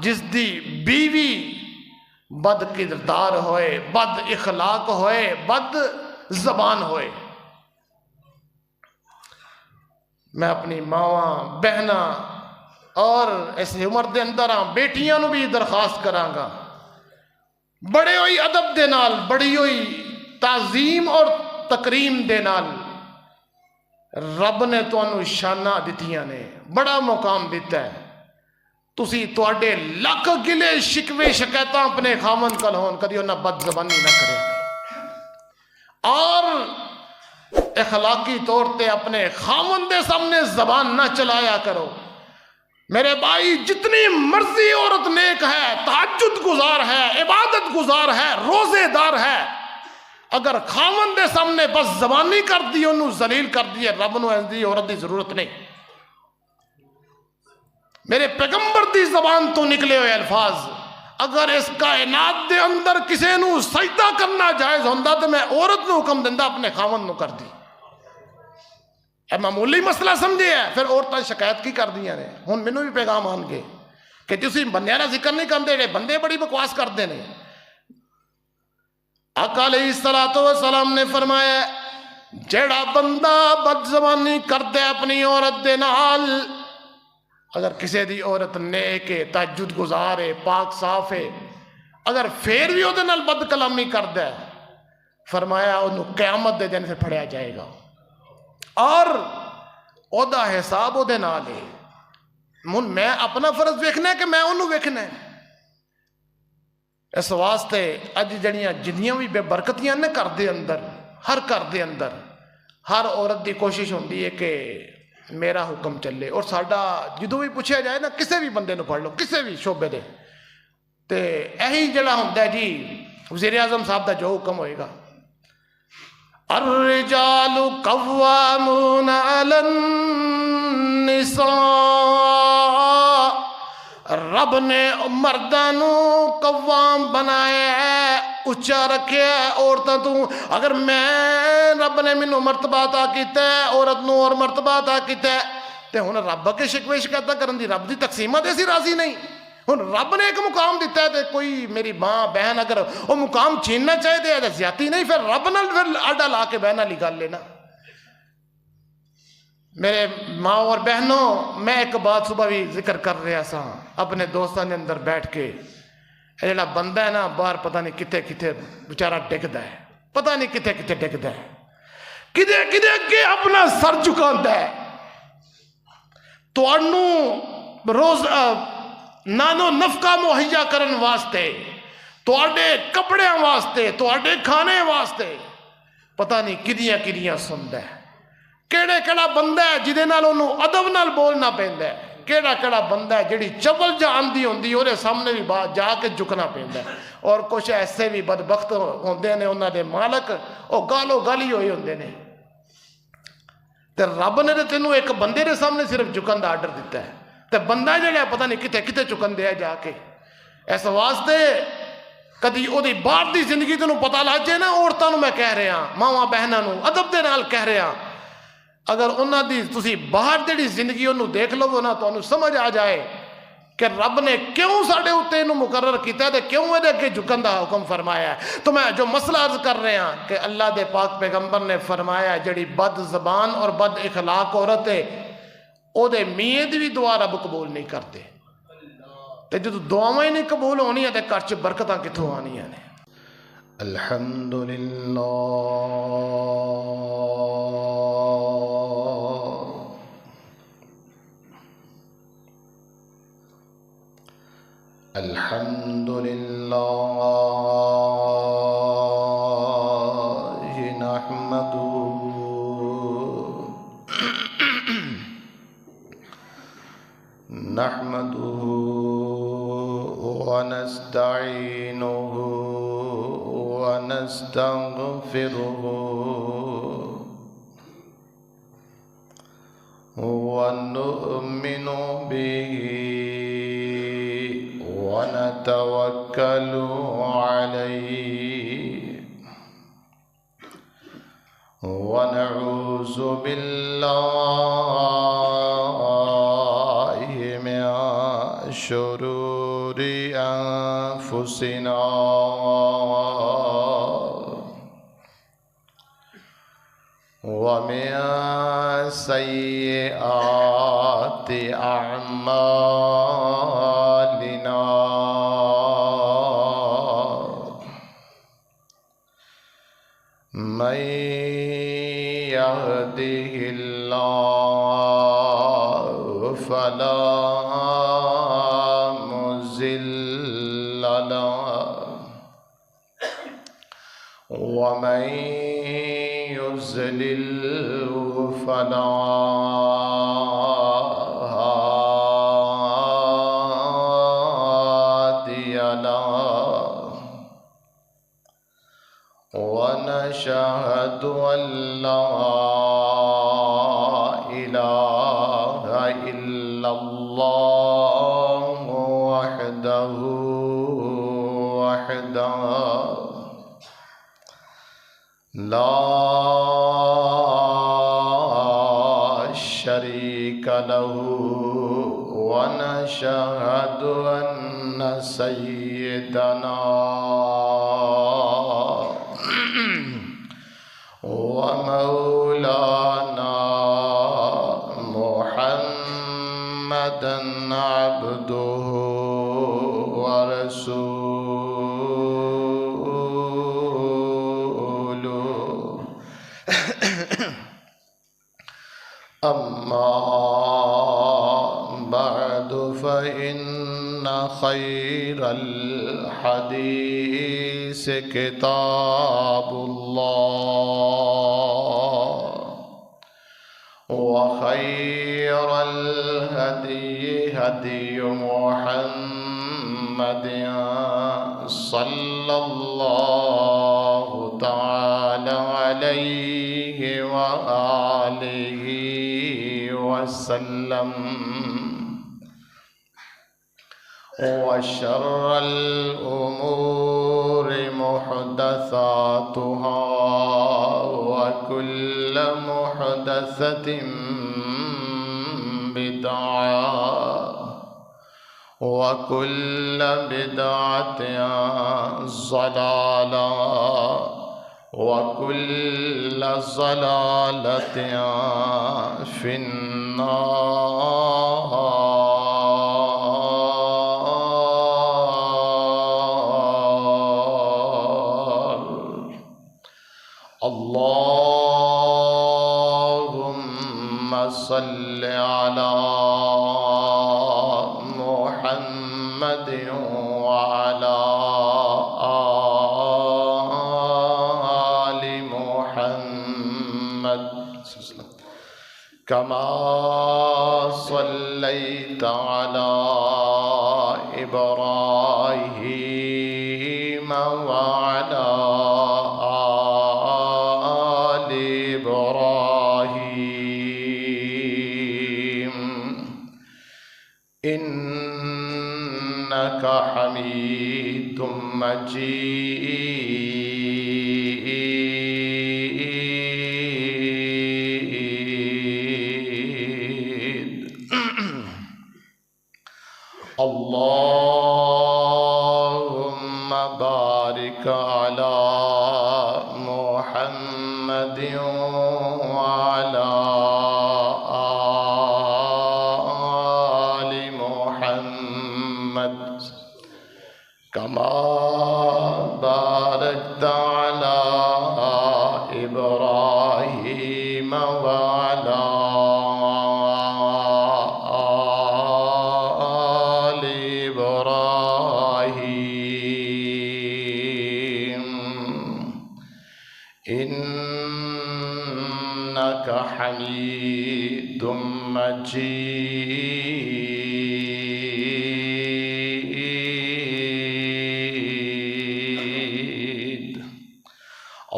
جس دی بیوی بد کردار ہوئے، بد اخلاق ہوئے، بد زبان ہوئے۔ میں اپنی ماواں بہناں اور اس عمر دے اندر بیٹیاں نو بھی درخواست کراں گا، بڑے ہوئی ادب دے نال، بڑی ہوئی تعظیم اور تکریم دے نال رب نے تانوں شاناں دتیاں نے، بڑا مقام دیتا ہے۔ تسی تواڈے لکھ گلے شکوے شکایتاں اپنے خاوند کل ہون، کدی انہاں بد زبانی نہ کرے، اور اخلاقی طور تے اپنے خاوند دے سامنے زبان نہ چلایا کرو۔ میرے بھائی، جتنی مرضی عورت نیک ہے، تہجد گزار ہے، عبادت گزار ہے، روزے دار ہے، اگر خاوند دے سامنے بس زبانی کر دی، انہوں ذلیل کر دی، رب نو ایسی عورت دی ضرورت نہیں۔ میرے پیغمبر دی زبان تو نکلے ہوئے الفاظ اگر اس کائنات دے اندر کسے نو سجدہ کرنا جائز ہوندا تو میں عورت نو حکم دیندا اپنے خاوند نو کر دی۔ اے معمولی مسئلہ سمجھے ہے، پھر عورتاں شکایت کی کر دیاں نے۔ ہن مینوں بھی پیغام آن گے کہ تسی بندیاں دا ذکر نہیں کردے، جڑے بندے بڑی بکواس کردے نے۔ آقا علیہ الصلوۃ والسلام نے فرمایا جڑا بندہ بد زبانی کردے اپنی عورت دے نال، اگر کسی دی عورت نیک ہے، تہجد گزار ہے، پاک صاف ہے، اگر پھر بھی وہ بد کلامی کردا ہے، فرمایا انہوں قیامت دے دن سے پھڑیا جائے گا اور او دا حساب او دے نال ہے۔ میں اپنا فرض ویکھنا ہے کہ میں انہوں ویکھنا ہے؟ اس واسطے اج جڑیاں جنیاں بھی بے برکتیاں نے گھر دے اندر، ہر گھر دے اندر ہر عورت دی کوشش ہوندی ہے کہ میرا حکم چلے، اور ساڈا جدوں بھی پوچھا جائے نا، کسے بھی بندے نو پڑھ لو، کسے بھی شعبے دے، تے یہی جڑا ہوندا ہے جی وزیر اعظم صاحب دا جو حکم ہوئے گا، الرجال قوامون علی النساء، رب نے مردانو قوام بنایا ہے، اچھا رکھیا ہے عورتاں تو۔ اگر میں رب نے مینوں مرتبہ عطا کیتا ہے، عورت نو اور مرتبہ عطا کیتا ہے، تے ہن رب کے شکوے شکایتاں کرن دی رب دی تقسیماں تے اسی راضی نہیں۔ ہن رب نے ایک مقام دیتا ہے تے کوئی میری ماں بہن اگر وہ مقام چھیننا چاہے تے زیادتی نہیں، پھر رب نال پھر آڈا لا کے بہن والی گل لینا۔ میرے ماں اور بہنوں، میں ایک بات صبح بھی ذکر کر رہا سا اپنے دوستان کے اندر بیٹھ کے، جڑا بندہ ہے نا باہر پتہ نہیں کتے کتے بیچارہ ڈگدا ہے، پتہ نہیں کتے کتے ڈگدا ہے، کدے کدے اگے اپنا سر جھکاندا ہے، تانوں روز نانو نفقہ مہیا کرن واسطے، تواڈے کپڑیاں واسطے، تواڈے کھانے واسطے، پتہ نہیں کدیاں کدیاں سندا ہے۔ کیڑا کیڑا بندہ ہے جہدے نال انہوں ادب نال بولنا پیندا ہے، کیڑا کیڑا بندہ ہے جڑی چول جان دی ہوندی اور سامنے بھی بات جا کے جھکنا پیندا ہے، اور کچھ ایسے بھی بدبخت ہوندے نے انہاں دے مالک، او گالو گالی ہوئے ہوندے نے، تے رب نے تے تینوں ایک بندے دے سامنے صرف جھکن دا آرڈر دیتا ہے، تے بندہ جڑا پتہ نہیں کتے کتے چکن دیا جا کے۔ اس واسطے کدی او دی باہر دی زندگی تینوں پتہ لگ جائے نا، عورتاں نوں میں کہہ رہا، ماواں بہناں نوں ادب دے نال کہہ رہا، اگر انہاں دی تسی باہر جڑی زندگی انہوں دیکھ لو نا، تو انہوں سمجھ آ جائے کہ رب نے کیوں ساڑھے ہوتے انہوں مقرر کیتا ہے تے کیوں دے کے جھکن دا حکم فرمایا ہے۔ تو میں جو مسئلہ عرض کر رہے ہیں کہ اللہ دے پاک پیغمبر نے فرمایا جڑی بد زبان اور بد اخلاق عورت ہے، او دے میاں دی بھی دعا رب قبول نہیں کرتے، تے جو دعاواں ہی نہیں قبول ہونی ہے تے گھر چ برکتاں کتھوں آنیاں نے۔ الحمدللہ الحمدللہ نحمدہ ونستعینہ ونستغفرہ ونؤمن به ونتوکل علیہ ونعوذ باللہ من شرور أنفسنا ومن سيئات أعمالنا من يهده الله فلا مضل له ومن يضلل فلا هادي له ونشهد أن لا إله إلا الله وحده لا شريك له ونشهد أن سيدنا ومولانا محمدا عبده ورسوله أما بعد فإن خير الحديث كتاب الله وخير الهدي هدي محمد صلى الله تعالى عليه وآله وسلم وشر الأمور محدثاتها وكل محدثة بدعة وكل بدعة ضلالة وكل ضلالة في النار. اللهم صل على محمد وعلى آل محمد كما صليت على إبراهيم وعلى آل إبراهيم إنك حميد مجيد. اللهم بارك على محمد وعلى آل محمد كما باركت على إبراهيم وعلى آل إبراهيم إنك حميد مجيد.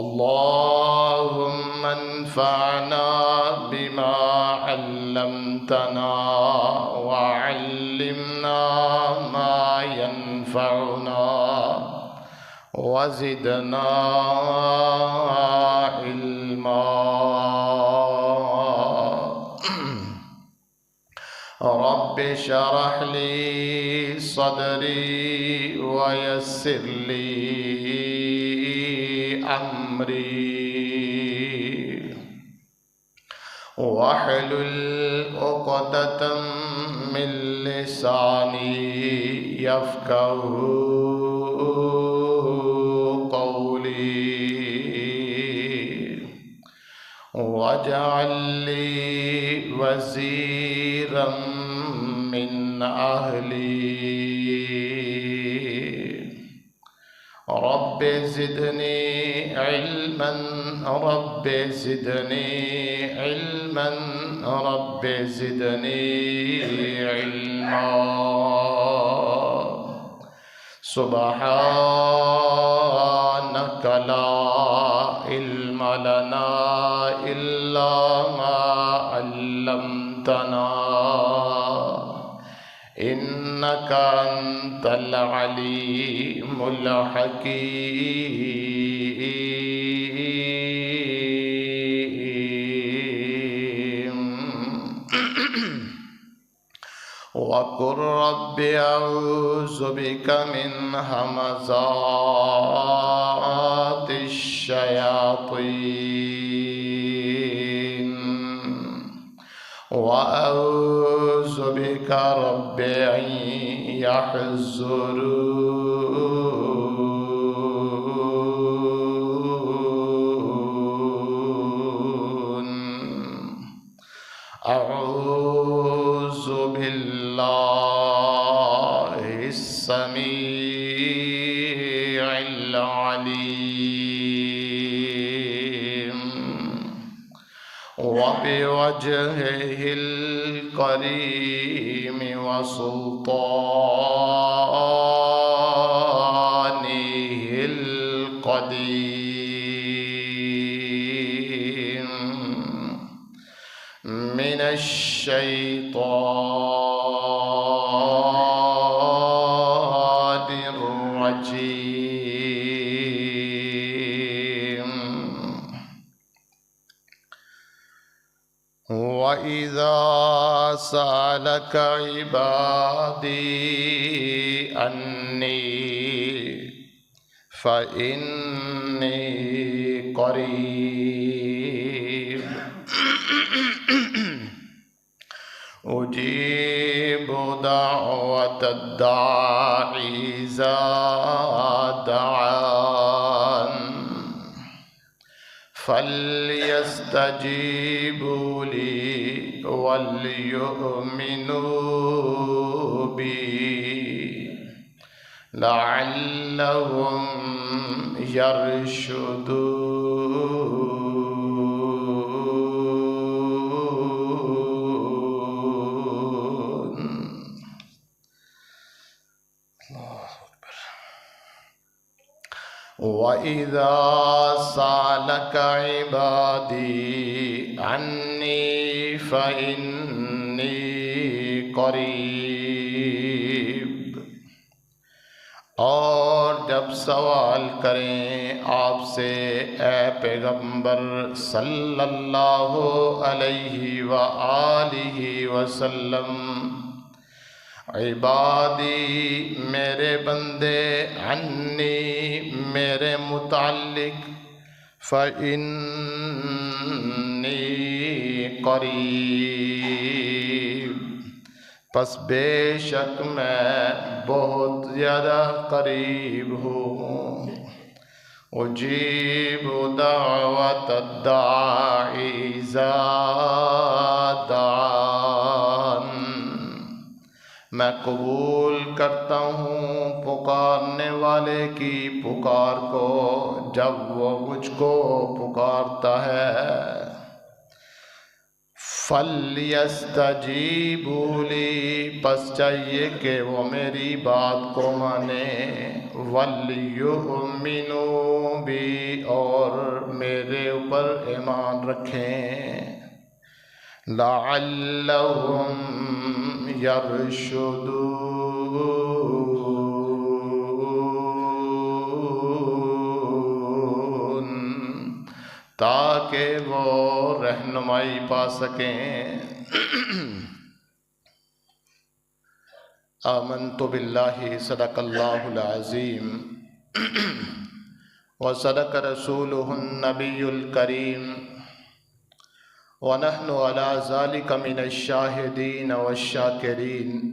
اللهم انفعنا بما علمتنا وعلمنا ما ينفعنا وزدنا علما. رب رب اشرح لي صدري ويسر لي أمري واحلل عقدة من لساني يفقهوا قولي واجعل لي وزيرا من أهلي رب زدني علما رب زدني علما رب زدني علما سبحانك لا علم لنا إلا ما علمتنا إنك أنت العليم الحكيم وقل رب أعوذ بك من همزات الشياطين وأعوذ بك رب أن يحضرون أعوذ بالله السميع العليم وبوجهه الكريم وسلطانه القديم من الشيطان الرجيم وإذا سألك عبادي أني فإني قريب أجيب دعوة الداعي إذا دعان فليستجيبوا لي وليؤمنوا بي لعلهم يرشدون. وَإِذَا سَأَلَكَ عِبَادِي عَنِّي فَإِنِّي قَرِيب. اور جب سوال کریں آپ سے اے پیغمبر صلی اللہ علیہ وآلہ وسلم، عبادی میرے بندے، عنی میرے متعلق، فإنی قریب، پس بے شک میں بہت زیادہ قریب ہوں. اجیب دعوت الداعی اذا دعان، میں قبول کرتا ہوں پکارنے والے کی پکار کو جب وہ مجھ کو پکارتا ہے. فَلْيَسْتَجِيبُوا لِي، پس چاہیے کہ وہ میری بات کو مانیں، وَلْيُؤْمِنُوا بِي، اور میرے اوپر ایمان رکھیں، لَعَلَّهُمْ يَرْشُدُونَ، تاکہ وہ رہنمائی پا سکیں. آمنت باللہ صدق اللہ العظیم وصدق رسولہ النبی الکریم ونحن على ذلك من الشاہدین والشاکرین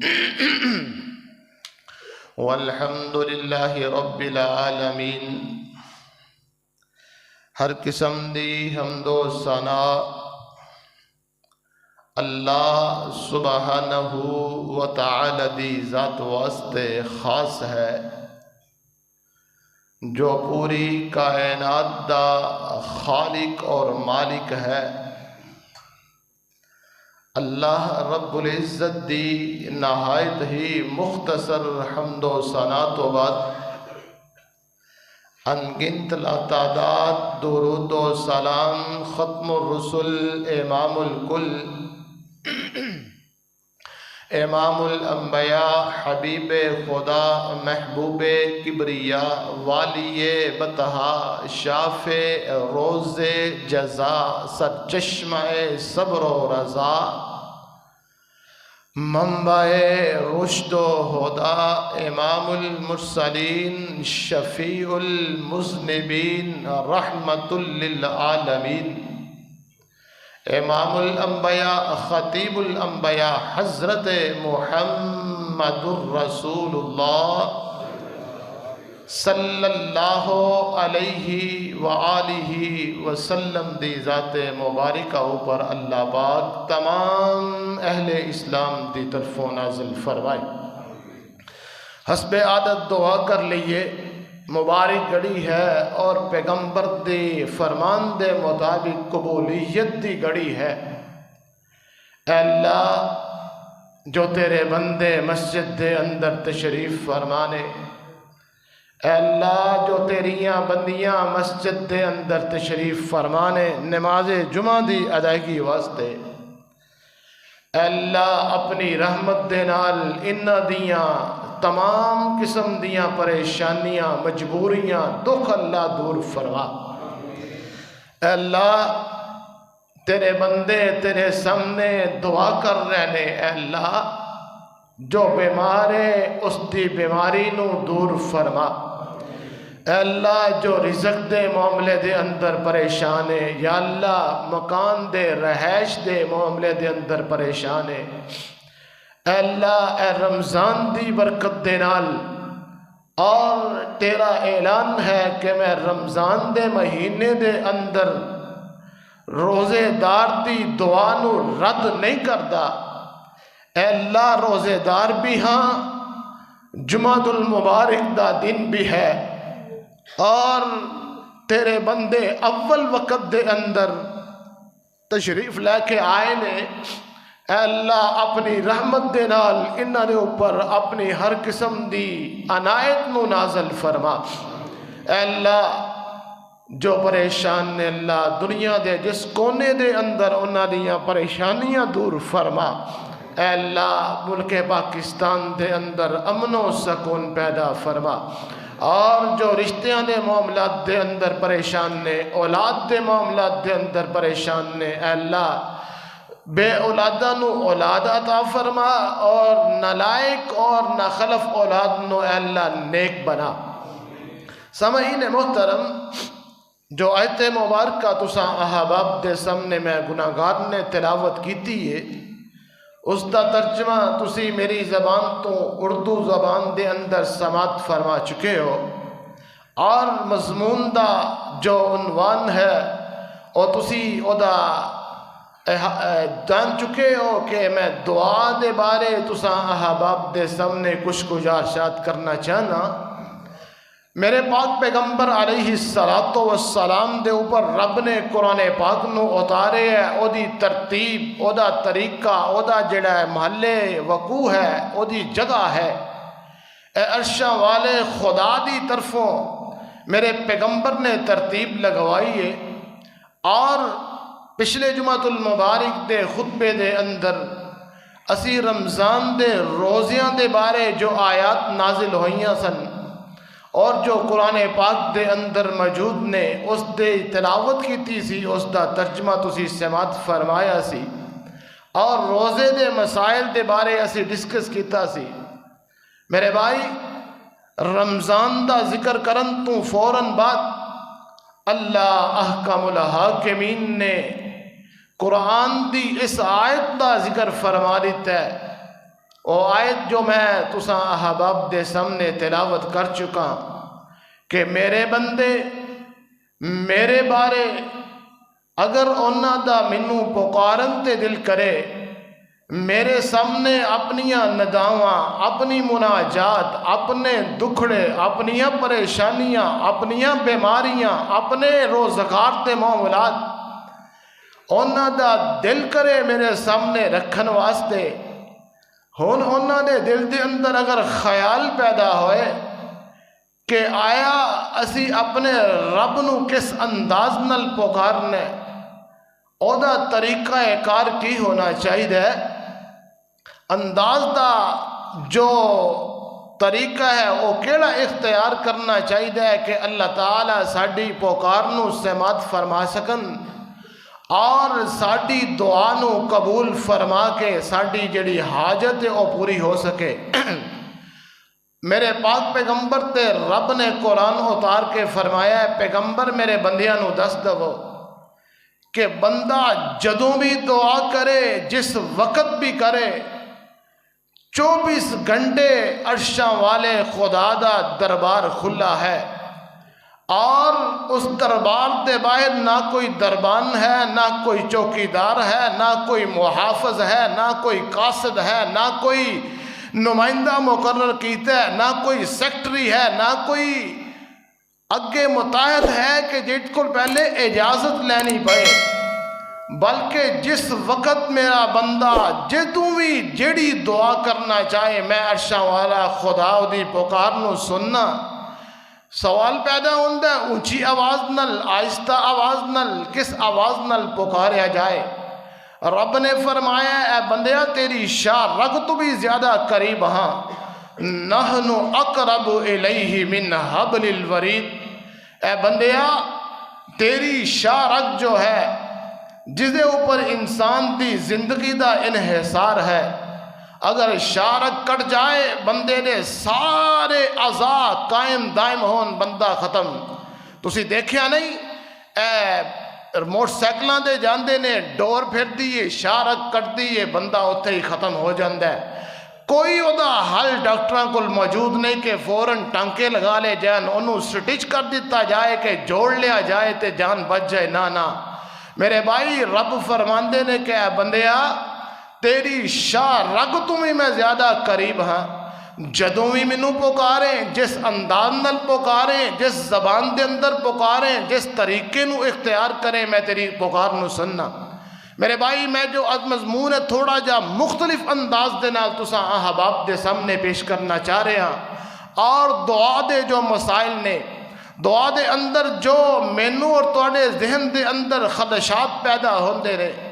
والحمد للہ رب العالمین۔ ہر قسم دی حمد و ثنا اللہ سبحانہ و تعالی دی ذات واسطے خاص ہے، جو پوری کائنات دا خالق اور مالک ہے۔ اللہ رب العزت دی نہایت ہی مختصر حمد و ثنا تو بعد انگنت لاتعداد درود و سلام ختم الرسل امام الکل امام الانبیاء حبیب خدا محبوب کبریاء والی بطحا شافع روز جزا سرچشمہ صبر و رضا منبع رشد و ہدا امام المرسلین شفیع المذنبین رحمت للعالمین امام الانبیاء خطیب الانبیاء حضرت محمد الرسول اللہ صلی اللہ علیہ وآلہ وسلم دی ذات مبارکہ اوپر اللہ پاک تمام اہل اسلام دی طرفوں نازل فرمائے۔ حسب عادت دعا کر لئیے، مبارک گھڑی ہے اور پیغمبر دی فرمان دے مطابق قبولیت دی گھڑی ہے۔ اے اللہ، جو تیرے بندے مسجد دے اندر تشریف فرمانے، اے اللہ جو تیریاں بندیاں مسجد دے اندر تشریف فرمانے نماز جمعہ دی ادائیگی واسطے، اے اللہ اپنی رحمت دے نال انہاں دیاں تمام قسم دیاں پریشانیاں مجبوریاں دکھ اللہ دور فرما۔ اے اللہ تیرے بندے تیرے سامنے دعا کر رہنے، اے اللہ جو بیمار ہے اس دی بیماری نو دور فرما۔ اے اللہ جو رزق دے معاملے دے اندر پریشان ہے، یا اللہ مکان دے رہائش دے معاملے دے اندر پریشان ہے، اے اللہ اے رمضان دی برکت دے نال، اور تیرا اعلان ہے کہ میں رمضان دے مہینے دے اندر روزے دار دی دعا نو رد نہیں کردا۔ اے اللہ روزے دار بھی ہاں، جمعۃ المبارک دا دن بھی ہے، اور تیرے بندے اول وقت دے اندر تشریف لے کے آئے نے۔ اے اللہ اپنی رحمت دے نال انہاں دے اوپر اپنی ہر قسم دی عنایت نو نازل فرما۔ اے اللہ جو پریشان نے، اللہ دنیا دے جس کونے دے اندر انہاں دیاں پریشانیاں دور فرما۔ اے اللہ ملک پاکستان دے اندر امن و سکون پیدا فرما، اور جو رشتیاں دے معاملات دے اندر پریشان نے، اولاد دے معاملات دے اندر پریشان نے، اے اللہ بے اولادہ نو اولاد عطا فرما، اور نالائق اور ناخلف اولاد نو اے اللہ نیک بنا۔ سامعین محترم، جو آیت مبارکہ تساں احباب دے سامنے میں گناہگار نے تلاوت کیتی ہے، اس دا ترجمہ تسی میری زبان تو اردو زبان دے اندر سماعت فرما چکے ہو، اور مضمون دا جو عنوان ہے اور تسی او دا جان چکے ہو کہ میں دعا دے بارے تساں احباب دے سامنے کچھ گزارشات کرنا چاہنا۔ میرے پاک پیغمبر علیہ السلام دے اوپر رب نے قرآن پاک نو اتارے ہے، او دی ترتیب، او دا طریقہ، او دا جڑا ہے محلے وقوع ہے، او دی جگہ ہے، اے عرشاں والے خدا دی طرفوں میرے پیغمبر نے ترتیب لگوائی ہے۔ اور پچھلے جمعۃ المبارک دے خطبے دے اندر اسی رمضان دے روزیاں دے بارے جو آیات نازل ہوئیاں سن اور جو قرآن پاک دے اندر موجود نے اس دے تلاوت کیتی سی، اس دا ترجمہ تسی سماعت فرمایا سی، اور روزے دے مسائل دے بارے اسی ڈسکس کیتا سی۔ میرے بھائی رمضان دا ذکر کرن تو فوراً بعد اللہ احکم الحاکمین نے قرآن دی اس آیت دا ذکر فرما دیتا ہے۔ وہ آیت جو میں تساں احباب دے سامنے تلاوت کر چکا کہ میرے بندے میرے بارے اگر انہاں دا مینوں پکارن تے دل کرے، میرے سامنے اپنیاں نداواں، اپنی مناجات، اپنے دکھڑے، اپنیاں پریشانیاں، اپنیاں بیماریاں، اپنے روزگار تے معاملات انہاں دا دل کرے میرے سامنے رکھن واسطے، ہن انہاں دے دل دے اندر اگر خیال پیدا ہوئے کہ آیا اسی اپنے رب نو کس انداز نال پکارنے، او دا طریقہ کار کی ہونا چاہیے، انداز دا جو طریقہ ہے وہ کیڑا اختیار کرنا چاہیے کہ اللہ تعالیٰ ساڈی پکار نو سماعت فرما سکن اور ساڈی دعا نو قبول فرما کے ساڈی جڑی حاجت ہے وہ پوری ہو سکے۔ میرے پاک پیغمبر تے رب نے قرآن اتار کے فرمایا ہے، پیغمبر میرے بندیاں نو دس دو کہ بندہ جدوں بھی دعا کرے، جس وقت بھی کرے، 24 گھنٹے عرشاں والے خدا دا دربار کھلا ہے، اور اس دربار دے باہر نہ کوئی دربان ہے، نہ کوئی چوکیدار ہے، نہ کوئی محافظ ہے، نہ کوئی قاصد ہے، نہ کوئی نمائندہ مقرر کیتا ہے، نہ کوئی سیکٹری ہے، نہ کوئی اگے متحد ہے کہ جس کو پہلے اجازت لینی پڑے، بلکہ جس وقت میرا بندہ جدوں بھی جڑی دعا کرنا چاہے، میں عرشاں والا خدا دی پکار نو سننا۔ سوال پیدا ہوتا ہے اونچی آواز نل، آہستہ آواز نل، کس آواز نل پکاریا جائے؟ رب نے فرمایا اے بندیا تیری شاہ رگ تو بھی زیادہ قریب ہاں، نحن اقرب الیہ من حبل الورید، اے بندیا تیری شاہ رگ جو ہے جس دے اوپر انسان دی زندگی دا انحصار ہے، اگر شاہ رگ کٹ جائے بندے نے سارے اعضاء قائم دائم ہون، بندہ ختم۔ تسی دیکھیا نہیں موٹر سائیکلاں دے جاندے نے ڈور پھر دیئے، شاہ رگ کٹ دیئے، بندہ اتھے ہی ختم ہو جاندہ ہے۔ کوئی ادا حل ڈاکٹراں کو موجود نہیں کہ فوراً ٹانکے لگا لے جان، انہوں سٹچ کر دیتا جائے کہ جوڑ لیا جائے تے جان بچ جائے، نہ میرے بھائی رب فرماندے نے کہ اے بندیا تیری شاہ رگ تمہیں میں زیادہ قریب ہاں، جدوں بھی مینوں پکاریں، جس انداز نال پکاریں، جس زبان دے اندر پکاریں، جس طریقے نو اختیار کریں، میں تیری پکار نو سننا۔ میرے بھائی میں جو مضمون ہے تھوڑا جا مختلف انداز دے نال تساں احباب دے سامنے پیش کرنا چاہ رہے ہیں، اور دعا دے جو مسائل نے، دعا دے اندر جو مینوں اور تواڈے ذہن دے اندر خدشات پیدا ہوندے رہے،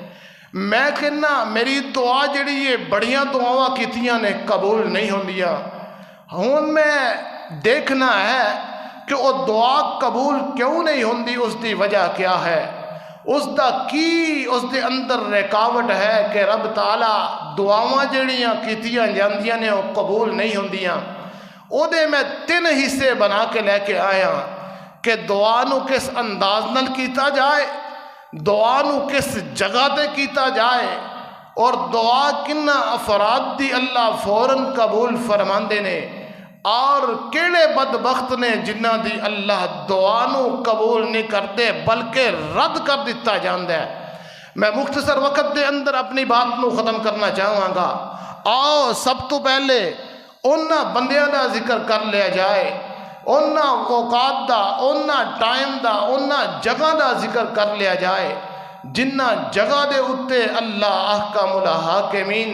میں کہنا میری دعا جڑی یہ بڑیاں دعاواں کیتیاں نے قبول نہیں ہوندیاں، ہون میں دیکھنا ہے کہ وہ دعا قبول کیوں نہیں ہوندی، اس دی وجہ کیا ہے، اس دا کی اس دے اندر رکاوٹ ہے کہ رب تعالیٰ دعاواں جڑیاں کیتیاں جاندیاں نے وہ قبول نہیں ہوندیاں۔ او دے میں 3 حصے بنا کے لے کے آیا کہ دعا نو کس انداز نال کیتا جائے، دعا نو کس جگہ تے کیتا جائے، اور دعا کنہ افراد دی اللہ فوراً قبول فرماندے نے، اور کیڑے بدبخت نے جنہ دی اللہ دعا نو قبول نہیں کرتے بلکہ رد کر دیتا جاندہ ہے۔ میں مختصر وقت دے اندر اپنی بات نو ختم کرنا چاہوں گا۔ آؤ سب تو پہلے انہاں بندیاں دا ذکر کر لیا جائے، انہاں اوقات دا، انہاں ٹائم دا، انہاں جگہ دا ذکر کر لیا جائے جنہ جگہ دے اتے اللہ احکم الحاکمین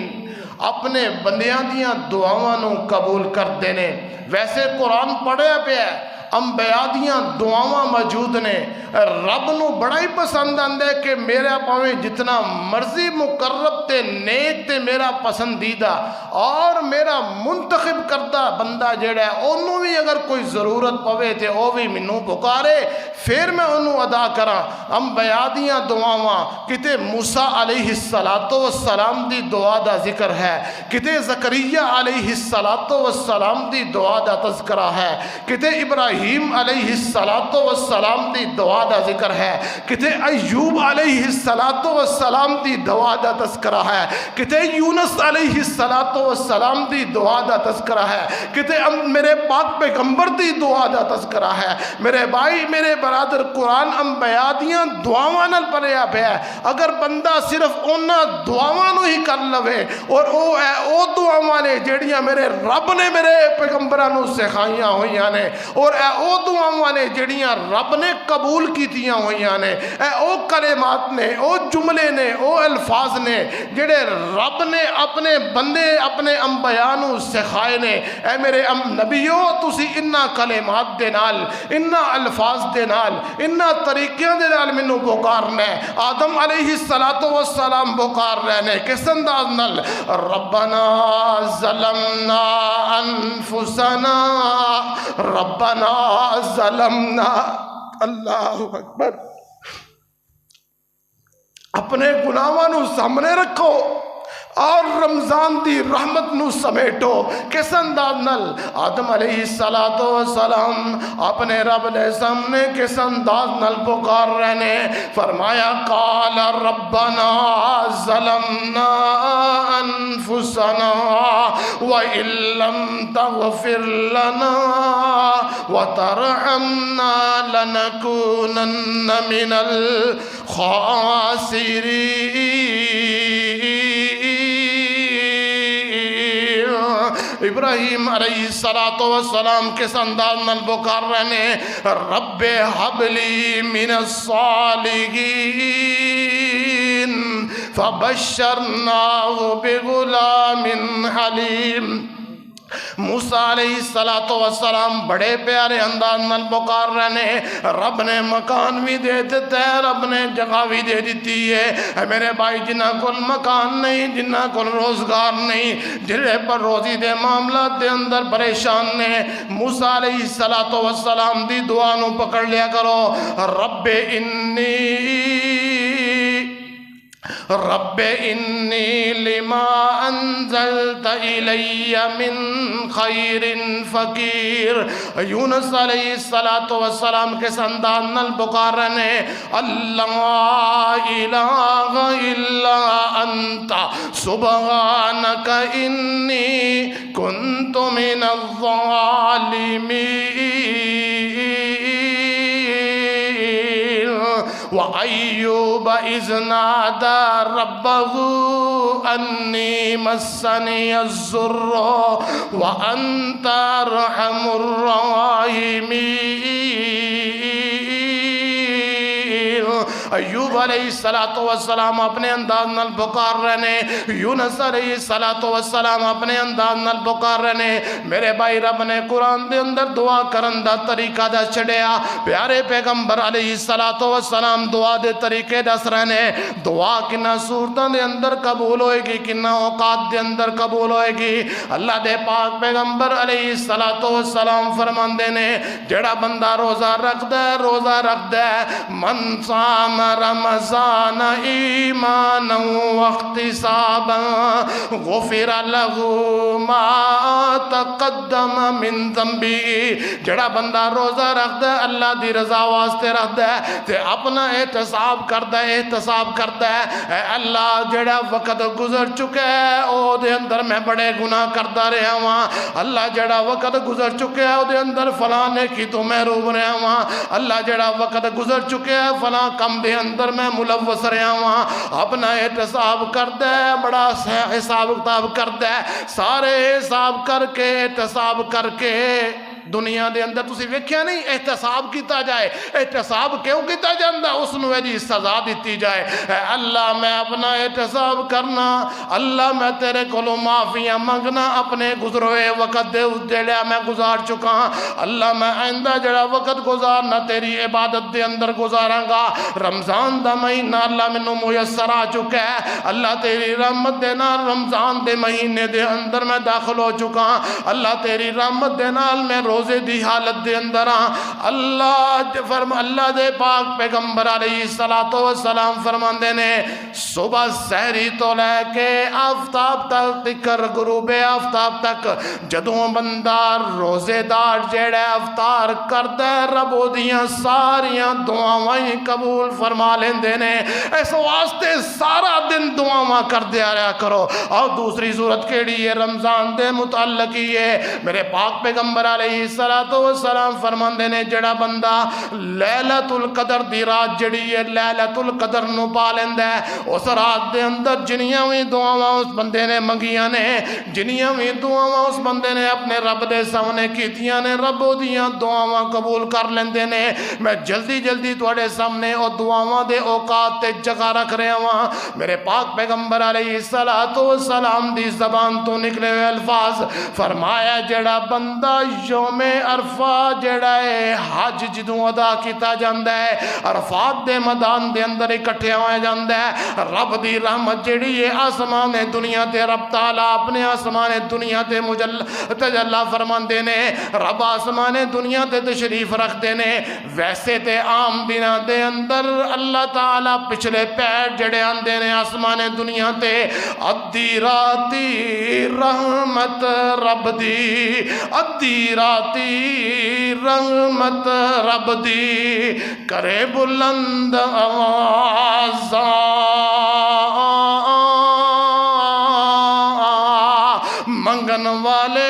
اپنے بندیاں دیاں دعاواں نو قبول کر دینے۔ ویسے قرآن پڑھیا پہ ہے انبیاء دیاں دعاواں موجود نے رب نو بڑا ہی پسند آندا ہے کہ میرا پاویں جتنا مرضی مقرب تے نیک تے میرا پسندیدہ اور میرا منتخب کردہ بندہ جڑا ہے انہوں بھی اگر کوئی ضرورت پوے تے او بھی منوں پکارے پھر میں انہوں ادا کراں انبیاء دیاں دعاواں کتے موسیٰ علیہ السلام دی دعا دا ذکر ہے کتے زکریا علیہ السلام دی دعا دا تذکرہ ہے کتے ابراہیم علیہ السلام دی دعا دا ذکر ہے کتے ایوب علیہ السلام دی دعا دا تذکرہ ہے کتے یونس علیہ السلام دی دعا دا تذکرہ ہے کتے میرے پاک پیغمبر دی دعا دا تذکرہ ہے میرے بھائی میرے برادر قرآن انبیاء دیاں دعاواں نال بھریا پیا ہے اگر بندہ صرف انہاں دعاواں نو ہی کر لوے اور او دعاواں نے جڑیاں میرے رب نے میرے پیغمبراں نو سکھائیاں ہوئیاں نے اور او دعاواں نے جڑیاں رب نے قبول کیتیاں ہوئیاں نے او کلمات نے او جملے نے او الفاظ نے جڑے رب نے اپنے بندے اپنے انبیاء نو سکھائے نے اے میرے نبیو تسی انہاں کلمات دے نال انہاں الفاظ دے نال انہاں طریقیاں دے نال مینوں پکارنا ہے آدم علیہ السلام پکار رہے نے کس انداز نال ربنا ظلمنا انفسنا ربنا ظلمنا اللہ اکبر اپنے گناہاں نو سامنے رکھو اور رمضان دی رحمت نو سمیٹو کس انداز نال آدم علیہ السلام اپنے رب دے سامنے کس انداز نال پکار رہے نے فرمایا قال ربنا ظلمنا انفسنا وَإِن لَّمْ تَغْفِرْ لَنَا وَتَرْحَمْنَا لَنَكُونَنَّ مِنَ الْخَاسِرِينَ ابراہیم علیہ السلام کس انداز نال پکار رہے نے رب حبلی من الصالحین فبشرناہ بغلام حلیم موسیٰ علیہ السلام بڑے پیارے انداز نال پکار رہے نے رب نے مکان بھی دے دیتا ہے رب نے جگہ بھی دے دیتی ہے میرے بھائی جنہ کل مکان نہیں جنہ کل روزگار نہیں جنہیں پر روزی دے معاملات دے اندر پریشان نے موسیٰ علیہ السلام دی دعا نو پکڑ لیا کرو رب انی لما انزلت الی من خیر فقیر یونس علیہ السلام کے انداز نال پکار رہے اللہ الہ الا انت سبحانک انی کنت من الظالمین وَأَيُّوبَ إِذْ نَادَى رَبَّهُ أَنِّي مَسَّنِيَ الضُّرُّ وَأَنْتَ أَرْحَمُ الرَّاحِمِينَ ایوب علیہ السلام اپنے انداز نال پکار رہے یونس علیہ السلام اپنے انداز نال پکار رہے میرے بھائی رب نے قرآن دے اندر دعا کرن دا طریقہ دا چڑیا پیارے پیغمبر علیہ السلام دعا دے طریقے دس رہے دعا کنہ صورتوں دے اندر قبول ہوئے گی کنہ اوقات دے اندر قبول ہوئے گی اللہ دے پاک پیغمبر علیہ السلام فرماندے نے جڑا بندہ روزہ رکھ دے من صام رمضان ایمانا واحتسابا غفر له ما تقدم من ذنبی جڑا بندہ روزہ رکھ دے اللہ دی رضا واسطے رکھ دے تے اپنا احتساب کردا ہے اے اللہ جڑا وقت گزر چکے او دے اندر میں بڑے گناہ کردا رہا ہاں اللہ جڑا وقت گزر چکے او دے اندر فلاں نیکی تو محروم رہا ہاں اللہ جڑا وقت گزر چکے فلاں کم دے اندر میں ملوث رہا ہاں اپنا احتساب کر دے بڑا حساب کتاب کر دے سارے حساب کر کے احتساب کر کے دنیا دے اندر تسی ویکھیا نہیں احتساب کیتا جائے، احتساب کیوں کیتا جاندا؟ اس نو ایدی سزا دیتی جائے، اے اللہ میں اپنا احتساب کرنا، اللہ میں تیرے کولوں معافیاں منگنا اپنے گزروے وقت دے جڑا میں گزار چکا ہاں، اللہ میں آئندہ جڑا وقت گزارنا تیری عبادت دے اندر گزاراں گا۔ رمضان دا مہینہ اللہ مینوں میسر آ چکا ہے، اللہ تیری رحمت دے نال رمضان دے مہینے دے اندر میں داخل ہو چکا ہاں، اللہ تیری رحمت دے نال میں روزے دی حالت دے اندر ہاں۔ اللہ دے پاک پیغمبر علیہ السلام فرماندے نے صبح سحری تو لے کے آفتاب تک غروب آفتاب تک جدوں بندہ روزے دار جیڑا افطار کردا ہے رب دیاں ساریاں دعاواں قبول فرما لیندے نے، اس واسطے سارا دن دعاواں کردے آیا کرو۔ اور دوسری صورت کیڑی ہے رمضان دے متعلق ہی ہے، میرے پاک پیغمبر علیہ السلام فرماندے نے جڑا بندہ لیلۃ القدر دی رات جڑی ہے لیلۃ القدر نو پا لیندا ہے، اس رات دے اندر جنیاں وی دعاواں اس بندے نے منگیاں نے، جنیاں وی دعاواں اس بندے نے اپنے رب دے سامنے کیتیاں نے، رب دیاں دعاواں قبول کر لیندے نے۔ میں جلدی جلدی تواڈے سامنے او دعاواں دے اوقات تے جگہ رکھ رہا ہاں، میرے پاک پیغمبر علیہ السلام دی زبان تو نکلے ہوئے الفاظ فرمایا جڑا بندہ یوم عرفہ جڑا ہے حج جدوں ادا کیتا جاندا ہے، عرفات دے میدان دے اندر اکٹھے ہویا جاندا ہے، رب دی رحمت جڑی ہے آسمان دنیا تے رب تعالی اپنے آسمان دنیا تے تجلی فرماندے نے، رب آسمان دنیا تے تشریف رکھدے نے۔ ویسے تے عام دناں دے اندر اللہ تعالی پچھلے پیر جڑے آندے نے آسمان دنیا تے ادھی راتی رحمت رب دی، ادھی راتی رحمت رب دی کرے بلند آوازاں منگن والے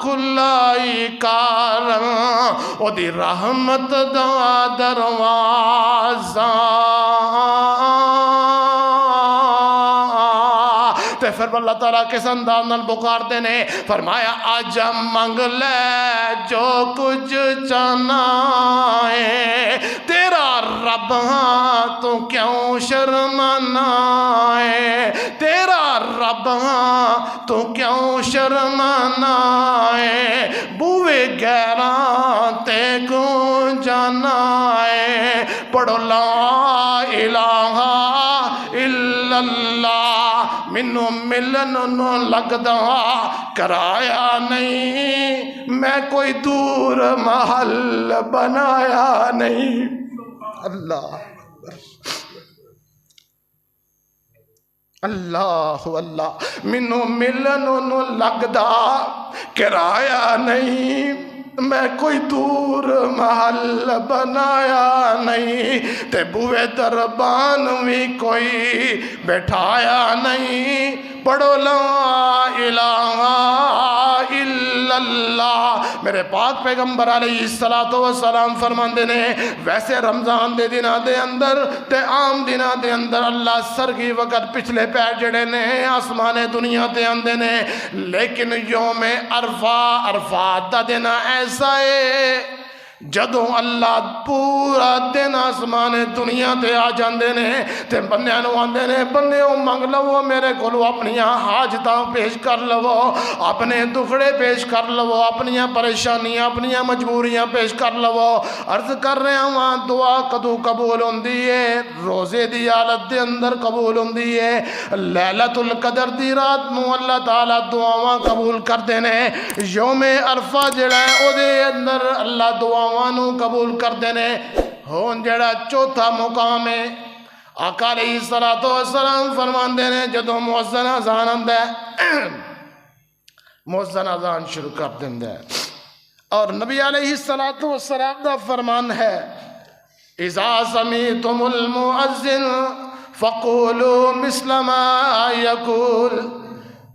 کھلائی کارن او دی رحمت دا دروازاں۔ تے پھر اللہ تعالیٰ کس انداز نال پکارتے نے فرمایا آجا منگ لے جو کچھ چاہنا ہے، تیرا رب ہاں تو کیوں شرمانا ہے، تیرا رب ہاں تو کیوں شرمانا ہے، بوئے غیراں تے کیوں جانا ہے، پڑھو لا الہ الا اللہ، مینوں ملن نو لگدا کرایا نہیں، میں کوئی دور محل بنایا نہیں۔ اللہ اللہ اللہ، مینوں ملن نو لگدا کرایا نہیں، میں کوئی دور محل بنایا نہیں، تے بوئے دربان بھی کوئی بٹھایا نہیں، پڑھو لا الہ الا اللہ۔ میرے پاک پیغمبر علیہ السلام فرماندے نے ویسے رمضان دے دنوں دے اندر تے عام دنوں دے اندر اللہ سرگی وقت پچھلے پیر جڑے نے آسمان دنیا تے آندے نے، لیکن یوم عرفات دا دن ایسا ہے جدوں اللہ پورا دن آسمان دنیا تے آ جاندے نے تے بندیاں نوں آندے نے بندیوں منگ لو میرے کولوں اپنیاں حاجتاں پیش کر لو، اپنے دکھڑے پیش کر لو، اپنیاں پریشانیاں اپنیاں مجبوریاں پیش کر لو۔ عرض کر رہا ہوں دعا کدوں قبول ہوندی ہے؟ روزے دی حالت دے اندر قبول ہوندی ہے۔ لیلۃ القدر دی رات نوں اللہ تعالیٰ دعاواں قبول کردے نے، یوم عرفہ جڑا ہے او دے اندر اللہ دعا قبول کردے نے۔ ہون جڑا چوتھا مقام ہے آقا علیہ السلام فرماندے نے جدوں مؤذن اذان آندا ہے مؤذن اذان شروع کر دیندا ہے، اور نبی علیہ السلام دا فرمان ہے اذا سمعتم المؤذن فقولوا مثل ما يقول،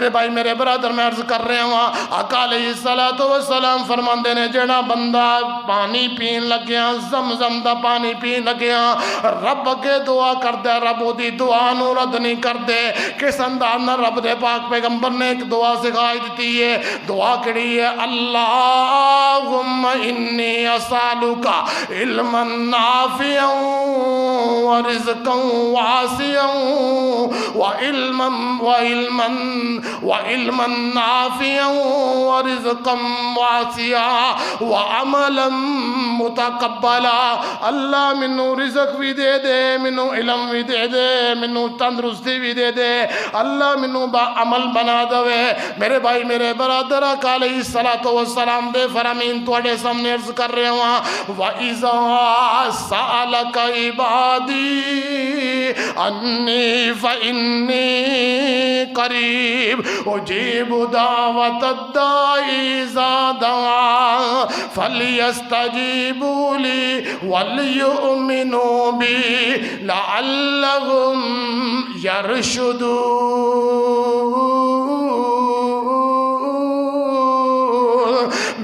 میرے بھائی میرے برادر میں عرض کر رہا ہوں آقا علیہ الصلوۃ والسلام فرماندے نے جڑا بندہ پانی پین لگیا زمزم دا پانی پین لگیا رب اگے دعا کردا رب دی دعا نو رد نہیں کردے کس انداز نال رب دے پاک پیغمبر نے ایک دعا سکھائی دیتی ہے دعا کیڑی ہے اللہم انی اسالک علما نافعا ورزقا واسعا وعلما نافعا ورزقا واسعا وعملا متقبلا اللہ منو رزق بھی دے دے منو علم بھی دے دے منو تندرستی بھی دے دے اللہ منو با عمل بنا دے میرے بھائی میرے برادر آقا علیہ الصلوۃ والسلام دے فرامین تواڈے سامنے عرض کر رہا ہوں وَإِذَا سَأَلَكَ عِبَادِي أَنِّي فَإِنِّي قَرِيبٌ أُجِيبُ دَعْوَةَ الدَّاعِ إِذَا دَعَانِ فَلْيَسْتَجِيبُوا لِي وَلْيُؤْمِنُوا بِي لَعَلَّهُمْ يَرْشُدُونَ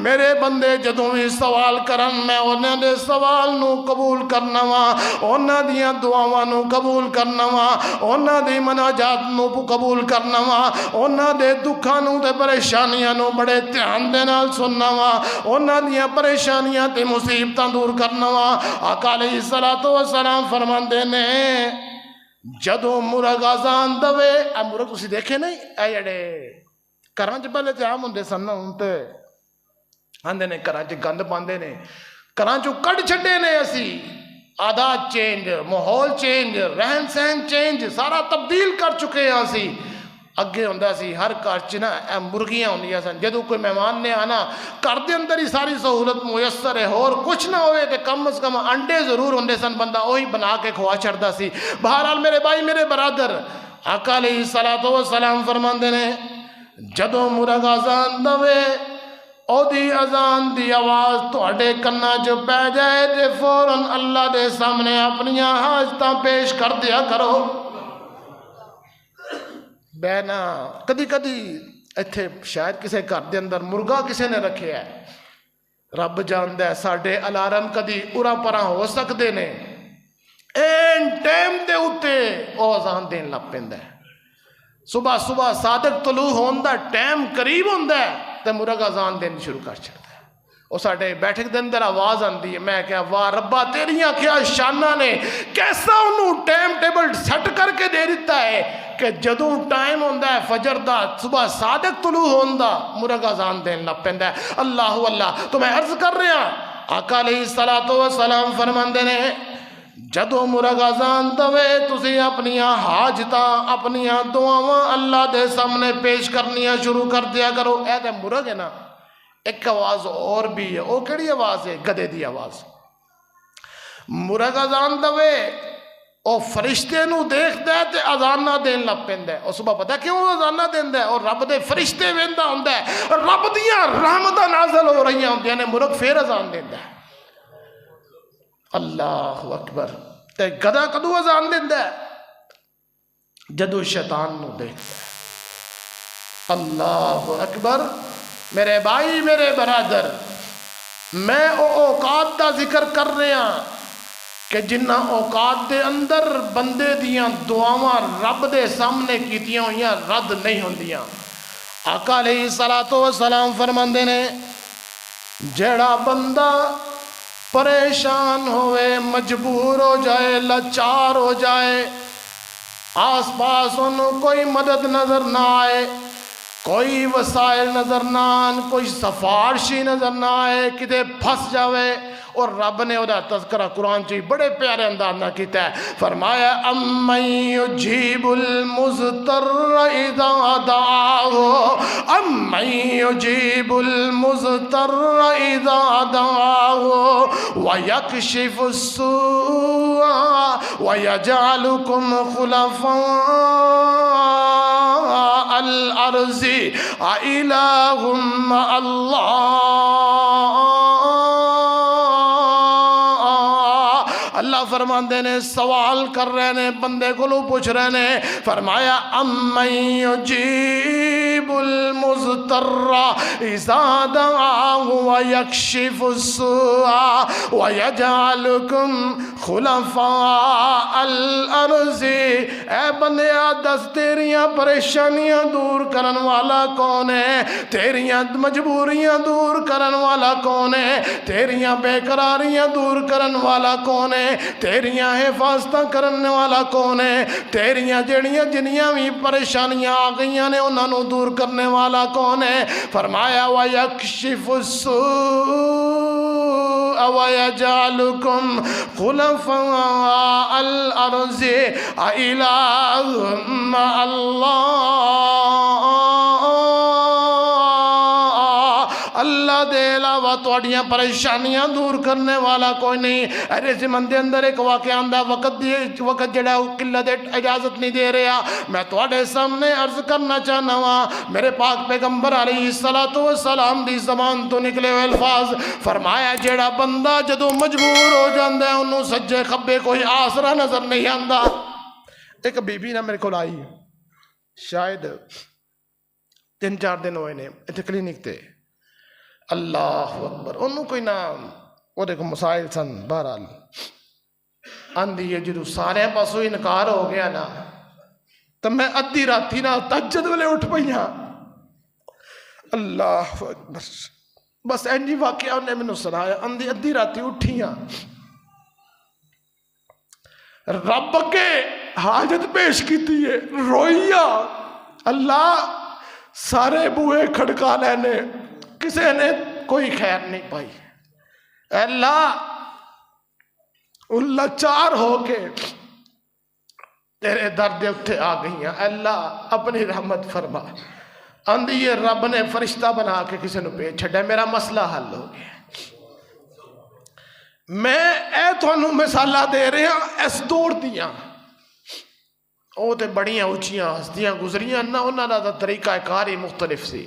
میرے بندے جدوں بھی سوال کرن میں انہاں دے سوال نو قبول کرنا وا انہاں دیاں دعاواں نو قبول کرنا وا انہاں دی مناجات نو قبول کرنا وا انہاں دے دکھاں نو تے پریشانیاں نو بڑے دھیان دے نال سننا وا انہاں دیاں پریشانیاں تے مصیبتاں دور کرنا وا آقا علیہ الصلوۃ والسلام فرماندے نے جدوں مرغ اذان دے اے مرغ تسی دیکھے نہیں اے جڑے گھراں چ پہلے تے عام ہوندے سن ہن تے آندے نے گھراں چ گند پاندے نے گھراں چوں کڈ چھڈے نے اسی عادات چینج ماحول چینج رہن سہن چینج سارا تبدیل کر چکے ہیں اسی اگے ہوندا سی ہر گھر چ نا اے مرغیاں ہوندیاں سن جدوں کوئی مہمان نے آنا گھر دے اندر ہی ساری سہولت میسر ہے اور کچھ نہ ہوئے تے کم از کم انڈے ضرور ہوندے سن بندہ وہی بنا کے کھوا چھڑدا سی بہرحال میرے بھائی میرے برادر آقا علیہ الصلوۃ والسلام فرماندے نے جدوں مرغ اذان دے او دی اذان دی آواز تواڈے کناں چ پے جائے تے فوراً اللہ دے سامنے اپنیاں حاجتاں پیش کر دیا کرو بہنا کدی کدی ایتھے شاید کسے گھر دے اندر مرغا کسے نے رکھیا ہے رب جاندا ہے ساڈے الارم کدی اُراں پراں ہو سکدے نے این ٹائم دے اوتے او اذان دین لگ پیندا ہے صبح صبح صادق طلوع ہون دا ٹائم قریب ہوندا ہے تے مرغ اذان دین شروع کر چھڑدا ہے او ساڈے بیٹھک دے اندر آواز آندی ہے میں کہا واہ ربا تیریاں کیا شاناں نے کیسا انہوں ٹائم ٹیبل سیٹ کر کے دے دیتا ہے کہ جدوں ٹائم ہوندا ہے فجر دا صبح صادق طلوع ہون دا مرغ اذان دین لگ پیندا ہے اللہ اللہ تو میں عرض کر رہا آقا علیہ الصلوۃ والسلام فرماندے نے جدوں مرغ اذان دے تسی اپنیاں حاجتاں اپنیاں دعاواں اللہ دے سامنے پیش کرنیاں شروع کر دیا کرو اے تے مرغ ہے نا ایک آواز اور بھی ہے او کیڑی آواز ہے گدے دی آواز مرغ اذان دے او فرشتے نو دیکھدا ہے تے اذاناں دین لگ پیندا ہے او صبح پتہ کیوں اذاناں دیندا ہے اور رب دے فرشتے ویندا ہوندا ہے رب دیاں رحمتاں نازل ہو رہیاں ہوندیاں نے مرغ پھر اذان دیندا ہے اللہ اکبر تے گدا کدو اذان دیندا ہے جدو شیطان نو دیکھدا ہے اللہ اکبر میرے بھائی میرے برادر میں او اوقات دا ذکر کر رہا کہ جنہ اوقات دے اندر بندے دیاں دعاواں رب دے سامنے کیتیاں ہوئیاں رد نہیں ہوندیاں آقا علیہ الصلوۃ والسلام فرماندے نے جڑا بندہ پریشان ہوئے مجبور ہو جائے لاچار ہو جائے آس پاس انہوں کوئی مدد نظر نہ آئے کوئی وسائل نظر نہ آن کوئی سفارشی نظر نہ آئے کتے پھنس جاوے اور رب نے وہ تذکرہ قرآن چی بڑے پیارے انداز نہ کیتا ہے فرمایا امن یجیب المضطر اذا دعاہ امن یجیب المضطر اذا دعاہ ویکشف السوء ویجعلکم خلفاء الارض الہ مع اللہ اللہ فرما فرماندے نے سوال کر رہے نے بندے کو پوچھ رہے نے فرمایا امن یجیب المضطر اذا دعاہ ویکشف السوء ویجعلکم خلفاء الارض، اے بندیا دس تیریاں پریشانیاں دور کرن والا کون ہے، تیریاں مجبوریاں دور کرن والا کون ہے، تیریاں بے قراریاں دور کرن والا کون ہے، تیریاں حفاظتاں کرنے والا کون ہے، تیریاں جڑیاں جنیاں بھی پریشانیاں آ گئیاں نے انہاں نو دور کرنے والا کون ہے؟ فرمایا وَيَكْشِفُ السُّوءَ وَيَجْعَلُكُمْ خُلَفَاءَ الْأَرْضِ أَإِلَٰهٌ مَّعَ اللَّهِ، اللہ دے علاوہ تواڈیاں پریشانیاں دور کرنے والا کوئی نہیں۔ ارے زمن دے اندر ایک واقعہ آندا، وقت جڑا قلت اجازت نہیں دے رہا، میں تواڈے سامنے عرض کرنا چاہنا وا، میرے پاک پیغمبر علیہ السلام دی زبان تو نکلے ہوئے الفاظ، فرمایا جڑا بندہ جدوں مجبور ہو جاندا ہے انہوں سجے کھبے کوئی آسرا نظر نہیں آندا۔ ایک بی بی نہ میرے کول آئی، شاید 3-4 دن ہوئے نے اتنے کلینک تے، اللہ اکبر، انہوں کوئی نہ وہ دیکھو مسائل سن، بہرحال آندھی ہے جدو سارے پاسوں انکار ہو گیا نا تو میں ادھی راتی نہ تہجد والے اٹھ پئیاں، اللہ اکبر، بس اینجی واقعہ انہیں میں نے سنایا، ادھی راتی اٹھیاں، رب کے حاجت پیش کیتی ہے، روئیاں، اللہ سارے بوئے کھڑکا لینے کسی نے کوئی خیر نہیں پائی، اللہ لاچار ہو کے تیرے در دے اٹھے آ گئی ہیں، اللہ اپنی رحمت فرما، آندھی یہ رب نے فرشتہ بنا کے کسی نے پیچ چھڑا، میرا مسئلہ حل ہو گیا۔ میں اے تھانوں مثالہ دے رہے ہیں اس دور دیاں، وہ تے بڑیاں اونچیاں ہستیاں گزریاں نہ، انہاں دا طریقہ کار ہی مختلف سی۔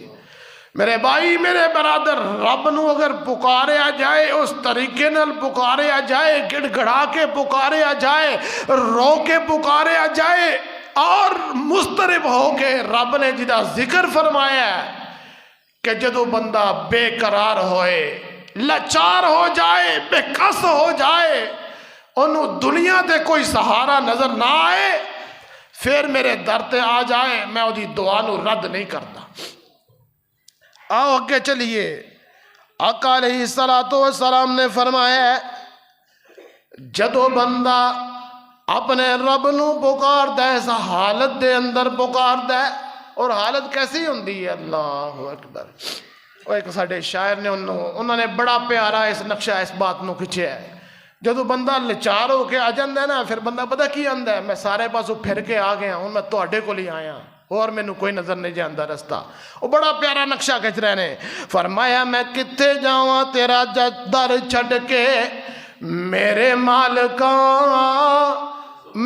میرے بھائی میرے برادر، رب نو اگر پکارے آ جائے اس طریقے نال پکارے آ جائے، گڑ گڑا کے پکارے آ جائے، رو کے پکارے آ جائے، اور مسترب ہو کے رب نے جدا ذکر فرمایا ہے کہ جدو بندہ بے قرار ہوئے، لاچار ہو جائے، بے کس ہو جائے، انہوں دنیا دے کوئی سہارا نظر نہ آئے، پھر میرے در تے آ جائے، میں وہ دی دعا نو رد نہیں کرتا۔ آؤ اگے چلیے، آقا علیہ السلام نے فرمایا ہے جدو بندہ اپنے رب نو پکار دے، اس حالت دے اندر پکار دے، اور حالت کیسی ہوندی ہے، اللہ اکبر۔ وہ ایک ساڑھے شاعر نے انہوں نے بڑا پیارا اس نقشہ اس بات نو کھچے ہے، جدو بندہ لچار ہو کے آ جاندہ ہے نا، پھر بندہ پتہ کی آندہ ہے، میں سارے پاسوں پھر کے آ گیا ہوں، میں تواڈے کو لے آیا اور میں نو کوئی نظر نہیں جاندہ رستہ۔ وہ بڑا پیارا نقشہ کھچ رہے نے، فرمایا میں کتے جاواں تیرا در چھڑ کے میرے مالکاں،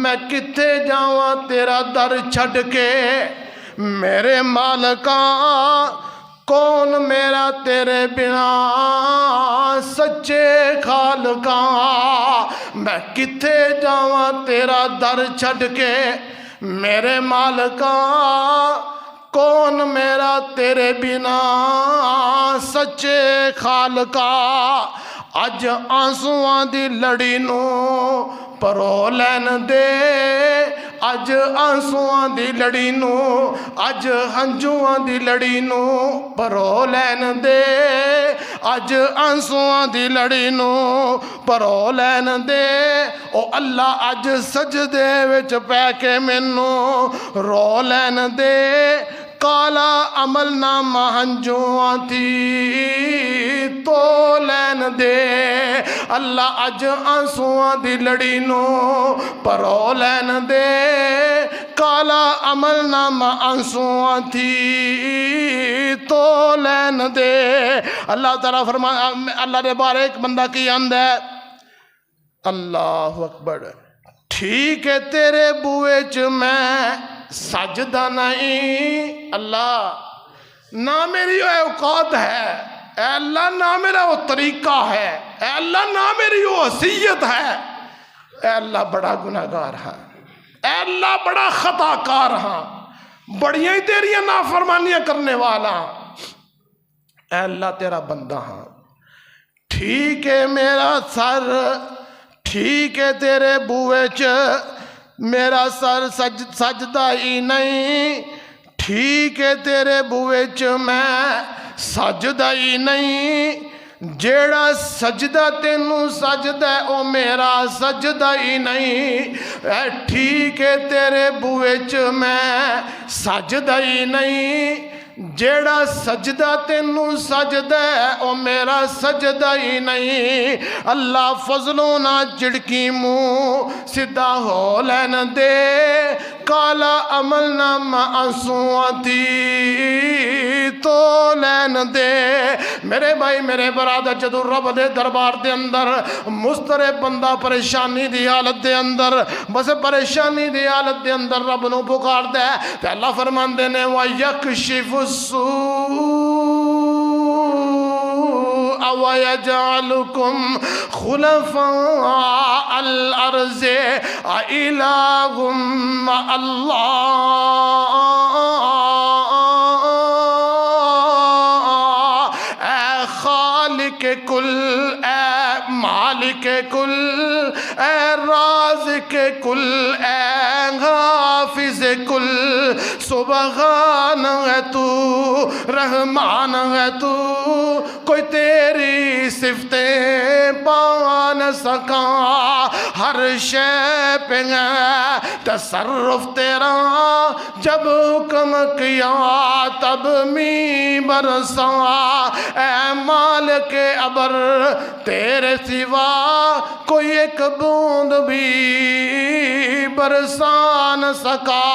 میں کتے جاواں تیرا در چھڑ کے میرے مالکاں، کون میرا تیرے بنا سچے خالقاں، میں کتے جاواں تیرا در چھڑ کے میرے مالکاں، کون میرا تیرے بنا سچے خالقاں، اج آنسواں دی لڑی نو پرو لین دے، اج آنسواں دی لڑی نو، اج ہنجواں دی لڑی نو پرو لین دے، اج آنسواں دی لڑی نو پرو لین دے، او اللہ اج سجدے وچ پے کے مینو رو لین دے، کالا عمل نامہ ہنجواں تھی تو لین دے، اللہ اج آنسواں دی لڑی نو پرو لین دے، کالا عمل نامہ آنسواں تھی تو لین دے۔ اللہ تعالیٰ فرمایا، اللہ نے بارے ایک بندہ کی آندہ ہے، اللہ اکبر، ٹھیک ہے تیرے بوئے چ میں سجدہ نہیں، اللہ نہ میری وہ اوقات ہے، اے اللہ نہ میرا وہ طریقہ ہے، اے اللہ نہ میری وہ حیثیت ہے، اے اللہ بڑا گناہ گار ہاں، اے اللہ بڑا خطا کار ہاں، بڑیاں ہی تیریاں نافرمانیاں کرنے والا، اے اللہ تیرا بندہ ہاں۔ ٹھیک ہے میرا سر، ٹھیک ہے تیرے بوئے چ میرا سر سجدہ ہی نہیں، ٹھیک ہے تیرے بوئے چ میں سجدہ ہی نہیں، جیڑا سجدہ تینوں سجدہ ہے او میرا سجدہ ہی نہیں، اے ٹھیک ہے تیرے بوئے چ میں سجدہ ہی نہیں، جیڑا سجدہ تینوں سجدہ ہے او میرا سجدہ ہی نہیں، اللہ فضلوں نہ جھڑکی منہ سدھا ہو لین دے، کالا عمل نہ معصومتی تو لین دے۔ میرے بھائی میرے برادر، جدو رب دے دربار دے اندر مضطرب بندہ پریشانی دی حالت دے اندر، بس پریشانی دی حالت دے اندر رب نو پکار دے تے اللہ فرماندے نے وَيَكْشِفُ السُّوءَ وَيَجْعَلُكُمْ خُلَفَاءَ الْأَرْضِ أَإِلَٰهٌ مَّعَ اللَّهِ، اے خالق کل، اے مالک کل، اے رازق کل، اے حافظ کل، سبحان ہے تو، رحمان ہے تو، کوئی تیری صفتیں پا نہ سکا، ہر شے پہ ہے تصرف تیرا، جب حکم کیا تب می برسا، اے مالک ابر تیرے سوا کوئی ایک بوند بھی برسا نہ سکا۔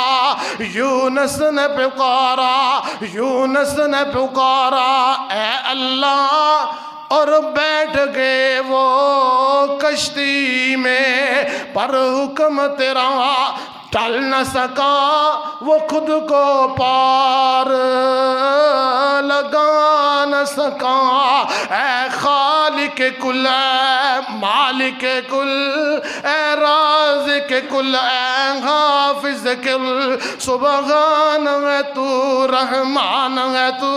یونس نے پکارا، یونس نے پکارا اے اللہ، اور بیٹھ گئے وہ کشتی میں، پر حکم تیرا ٹل نہ سکا، وہ خود کو پار لگا نہ سکا۔ اے خالق کل، اے مالک کل، اے رازق کل، اے حافظ کل، سبحان ہے تو، رحمان ہے تو،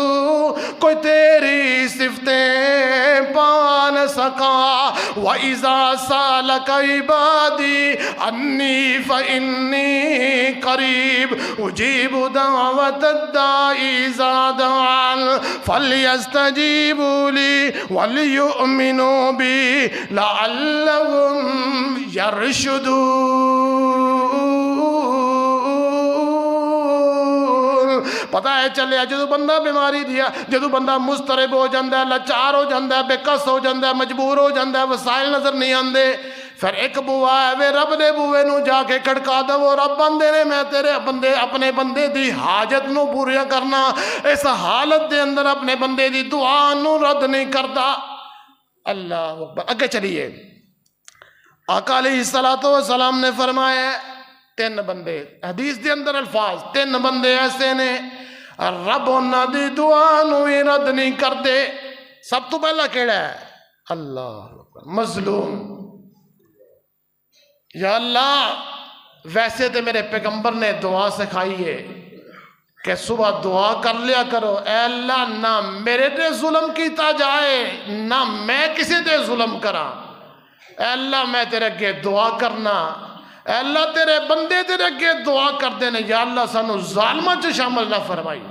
کوئی تیری صفتیں پا نہ سکا۔ وَإِذَا سَأَلَكَ عِبَادِي عَنِّي فَإِنِّي قَرِيبٌ أُجِيبُ دَعْوَةَ الدَّاعِ إِذَا دَعَانِ فَلْيَسْتَجِيبُوا لِي وَلْيُؤْمِنُوا بِي لَعَلَّهُمْ يَرْشُدُونَ۔ پتہ ہے چلے جدو بندہ بیماری دیا، جدو بندہ مضطرب ہو جاندہ ہے، لاچار ہو جاندہ ہے، بے کس ہو جاندہ ہے، مجبور ہو جاندہ ہے، وسائل نظر نہیں آندے، پھر ایک بوا ہے وے رب دے بوے نو جا کے کھڑکا دے، وہ رب بندے نے میں تیرے بندے اپنے بندے دی حاجت نو پوریا کرنا، اس حالت دے اندر اپنے بندے دی دعا نو رد نہیں کرتا۔ اللہ اکبر۔ اگے چلیے، آقا علیہ السلام نے فرمایا تین بندے، حدیث دے اندر الفاظ، تین بندے ایسے نے رب انہاں دی دعا نو ہی رد نہیں کرتے۔ سب تو پہلا کیڑا ہے؟ اللہ اکبر، مظلوم۔ یا اللہ، ویسے تو میرے پیغمبر نے دعا سکھائی ہے کہ صبح دعا کر لیا کرو، اے اللہ نہ میرے تے ظلم کیتا جائے نہ میں کسی تے ظلم کرا، اے اللہ میں تیرے اگے دعا کرنا، اے اللہ تیرے بندے تیرے اگے دعا کر دینے، یا اللہ سانو ظالمہ چ شامل نہ فرمائی۔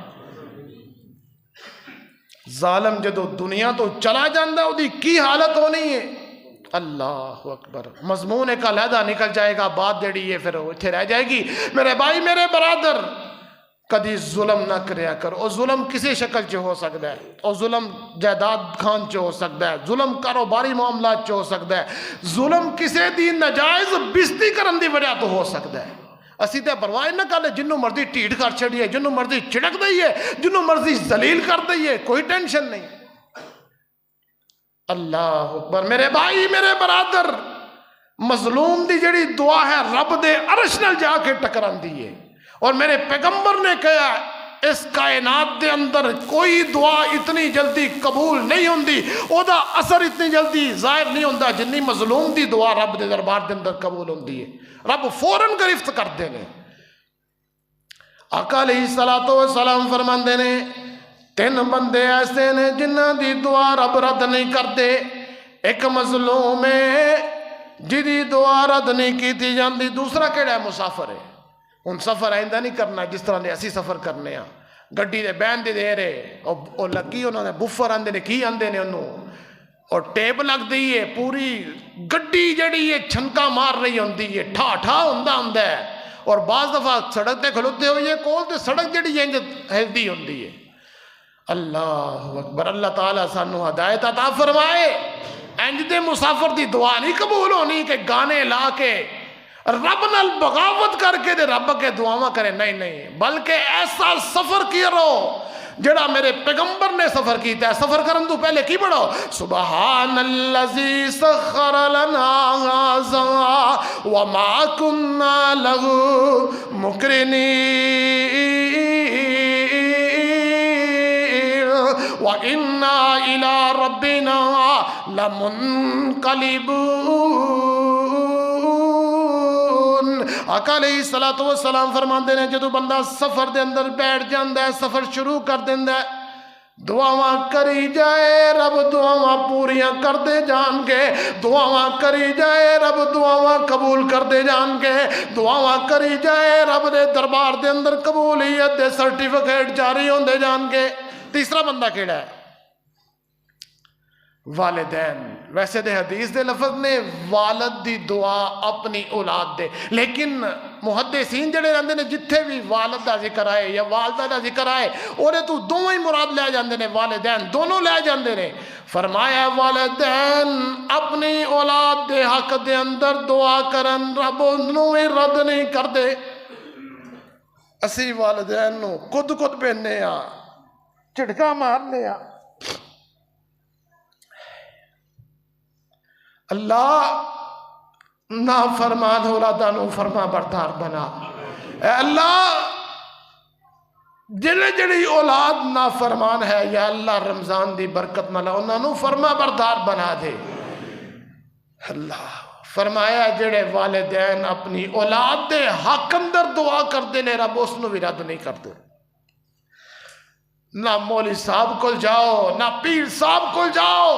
ظالم جدو دنیا تو چلا جاندہ وہ دی کی حالت ہونی ہے؟ اللہ اکبر۔ مضمون ایک علیحدہ نکل جائے گا، بات دیڑی ہے پھر اتھے رہ جائے گی۔ میرے بھائی میرے برادر، کدی ظلم نہ کریا کرو۔ اور ظلم کسی شکل چ ہو سکتا ہے، اور ظلم جائیداد کھان چ ہو سکتا ہے، ظلم کاروباری معاملات چ ہو سکتا ہے، ظلم کسی دی نجائز بستی کرن دی وجہ تو ہو سکتا ہے۔ اسی تے پرواہ نہ کرے، جنوں مرضی ٹھیٹ کر چھڑیے، جنوں مرضی چھڑک دئیے، جنوں مرضی ذلیل کر دئیے، کوئی ٹینشن نہیں۔ اللہ اکبر۔ میرے بھائی میرے برادر، مظلوم دی جڑی دعا ہے رب دے عرش نال جا کے ٹکران دی ہے، اور میرے پیغمبر نے کہا اس کائنات دے اندر کوئی دعا اتنی جلدی قبول نہیں ہوندی، او دا اثر اتنی جلدی ظاہر نہیں ہوندا جنی مظلوم دی دعا رب دے دربار دے اندر قبول ہوندی ہے، رب فوراً گرفت کردے نے۔ آقا علیہ الصلوۃ والسلام فرماندے نے 3 بندے ایسے نے جنہاں دی دعا رب رد نہیں کردے۔ ایک مظلوم ہے جدی دعا رد نہیں کیتی جاندی، دوسرا کیڑا ہے؟ مسافر ہے۔ ہن سفر آئندہ نہیں کرنا جس طرح دے اسی سفر کرنے ہاں، گڈی دے بہن دے دے رہے او لگی انہوں نے بفر آندے نے، کی آندے نے انہوں، اور ٹیپ لگ دی ہے، پوری گڈی جڑی ہے چھنکا مار رہی ہوندی ہے، ٹھا ٹھا ہوندا ہے، اور بعض دفعہ سڑک تے کھلوتے ہوئے کول تے سڑک جڑی ہے ہلدی ہوندی ہے۔ اللہ اکبر، اللہ تعالیٰ سانو ہدایت عطا فرمائے۔ انج دے مسافر دی دعا نہیں قبول ہونی کہ گانے لا کے رب نال بغاوت کر کے دے رب کے دعاواں کرے، نہیں نہیں، بلکہ ایسا سفر کرو جڑا میرے پیغمبر نے سفر کیتا ہے۔ سفر کرن تو پہلے کی پڑھو؟ سبحان الذی سخر لنا ھذا وما كنا له مقرنین وَإِنَّا إِلَىٰ رَبِّنَا لَمُنْقَلِبُونَ۔ آقا علیہ الصلوۃ والسلام فرماندے نے جدو بندہ سفر دے اندر بیٹھ جاندا ہے، سفر شروع کر دیندا ہے، دعاواں کری جائے رب دعاواں پوریاں کر دے جان کے، دعاواں کری جائے رب دعاواں قبول کر دے جان کے، دعاواں کری جائے رب دے دربار دے اندر قبولیت دے سرٹیفکیٹ جاری ہوندے جان کے۔ تیسرا بندہ کیڑا ہے؟ والدین۔ ویسے دے حدیث دے لفظ نے والد دی دعا اپنی اولاد دے، لیکن محدثین جڑے رہندے نے جتھے بھی والد دا ذکر آئے یا والدہ دا ذکر آئے اونے تو دونوں ہی مراد لے جاندے نے، والدین دونوں لے جاندے نے۔ فرمایا والدین اپنی اولاد دے حق دے اندر دعا کرن رب انہوں ہی رد نہیں کر دے۔ اسی والدین نو خود پہننے آ، جھٹکا مارنے آ۔ اللہ نا فرمان اولاداں نو فرما بردار بنا۔ اے اللہ جڑی جڑی اولاد نا فرمان ہے یا اللہ رمضان دی برکت نال انہاں نو فرما بردار بنا دے۔ اللہ فرمایا جڑے والدین اپنی اولاد دے حق اندر دعا کردے نے رب اس نو بھی رد نہیں کردے۔ نہ مولوی صاحب کول جاؤ، نہ پیر صاحب کول جاؤ،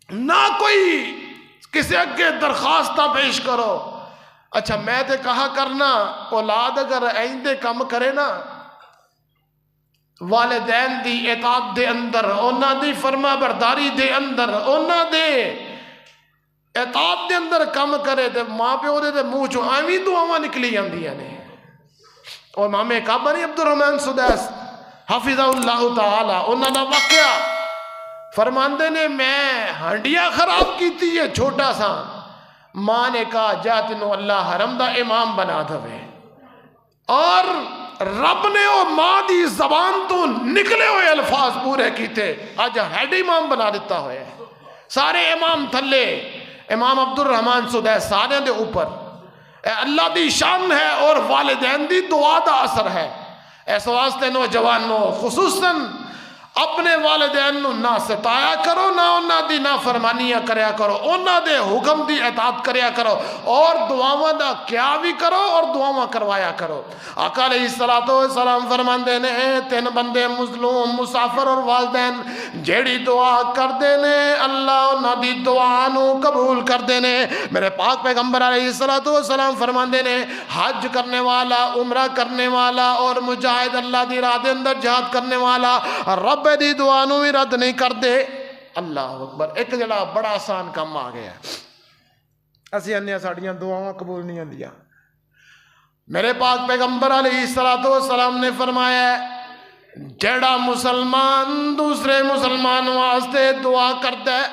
نہ کوئی کسی اگے درخواستہ پیش کرو۔ اچھا میں تے کہا کرنا اولاد اگر ایندے کم کرے نا والدین دی اطاعت دے اندر، اونا دی فرما برداری دے اندر، اونا دے اطاعت دے اندر کم کرے تے ماں پیو دے منہ چوں ایویں دعاواں نکلی جاندیاں نے۔ اور امام کعبہ نہیں عبد الرحمن سدیس حافظہ اللہ تعالی، انہاں دا واقعہ فرماندے نے میں ہنڈیا خراب کیتی ہے چھوٹا سا، ماں نے کہا جا تینوں اللہ حرم دا امام بنا دے، اور رب نے وہ ماں دی زبان تو نکلے ہوئے الفاظ پورے کیتے، آج ہیڈ امام بنا دیتا ہوئے، سارے امام تھلے، امام عبد الرحمن سدیس سارے دے اوپر۔ اے اللہ دی شان ہے اور والدین دی دعا دا اثر ہے۔ اس واسطے نوجوانوں خصوصاً اپنے والدین نو نہ ستایا کرو، نہ انہاں دی نافرمانیاں کریا کرو، انہاں دے حکم دی اطاعت کریا کرو، اور دعاواں دا کیا بھی کرو اور دعاواں کروایا کرو۔ آقا علیہ السلام فرماندے نے 3 بندے مظلوم، مسافر اور والدین جیڑی دعا کر دے نے اللہ انہاں دی دعا نو قبول کر دے نے۔ میرے پاک پیغمبر علیہ السلام فرماندے نے حج کرنے والا، عمرہ کرنے والا اور مجاہد اللہ دی راہ دے اندر جہاد کرنے والا رب دی دعا نو بھی رد نہیں کر دے۔ اللہ اکبر، ایک جڑا بڑا آسان کام آ گیا، اسی انیا ساڑیاں دعاواں قبول نہیں ہوندیاں۔ میرے پاک پیغمبر علیہ السلام نے فرمایا جڑا مسلمان دوسرے مسلمان واسطے دعا کرتا ہے،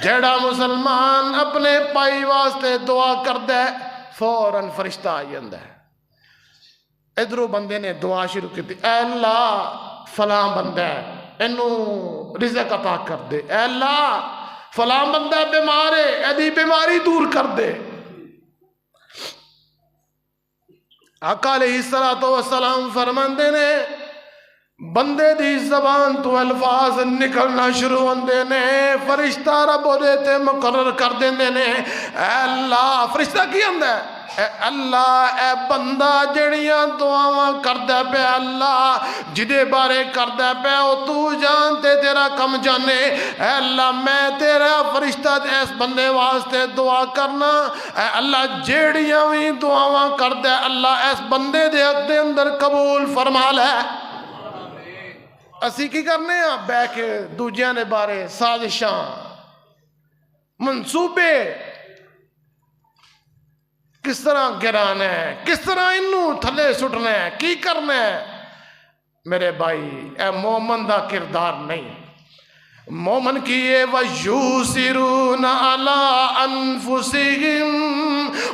جڑا مسلمان اپنے پائی واسطے دعا کرتا ہے فوراً فرشتہ آ جاندا ہے۔ ادھروں بندے نے دعا شروع کی، اے اللہ فلاں بندہ ہے انہوں رزق عطا کر دے، اے اللہ فلاں بندہ بیمار ہے ایدی بیماری دور کر دے۔ آقا علیہ الصلوۃ والسلام فرماندے نے بندے دی زبان تو الفاظ نکلنا شروع ہوندے نے فرشتہ رب دے تے مقرر کر دیندے نے اے اللہ فرشتہ کی ہوندا ہے اے اللہ اے بندہ جڑیاں دعاواں کردا پیا اللہ جدے بارے کردا پیا او تو جانتے تیرا کم جانے اے اللہ میں تیرا فرشتہ اس بندے واسطے دعا کرنا اے اللہ جڑیاں وی دعاواں کردا ہے اللہ اس بندے دے حق دے اندر قبول فرما لے اسی کی کرنے ہیں بے کے دوجیاں نے بارے سازشاں منصوبے کس طرح گرانا ہے کس طرح انہوں تھلے سٹنا ہے کی کرنا ہے میرے بھائی اے مومن دا کردار نہیں مومن کی یہ وَيُؤْثِرُونَ عَلَىٰ أَنفُسِهِمْ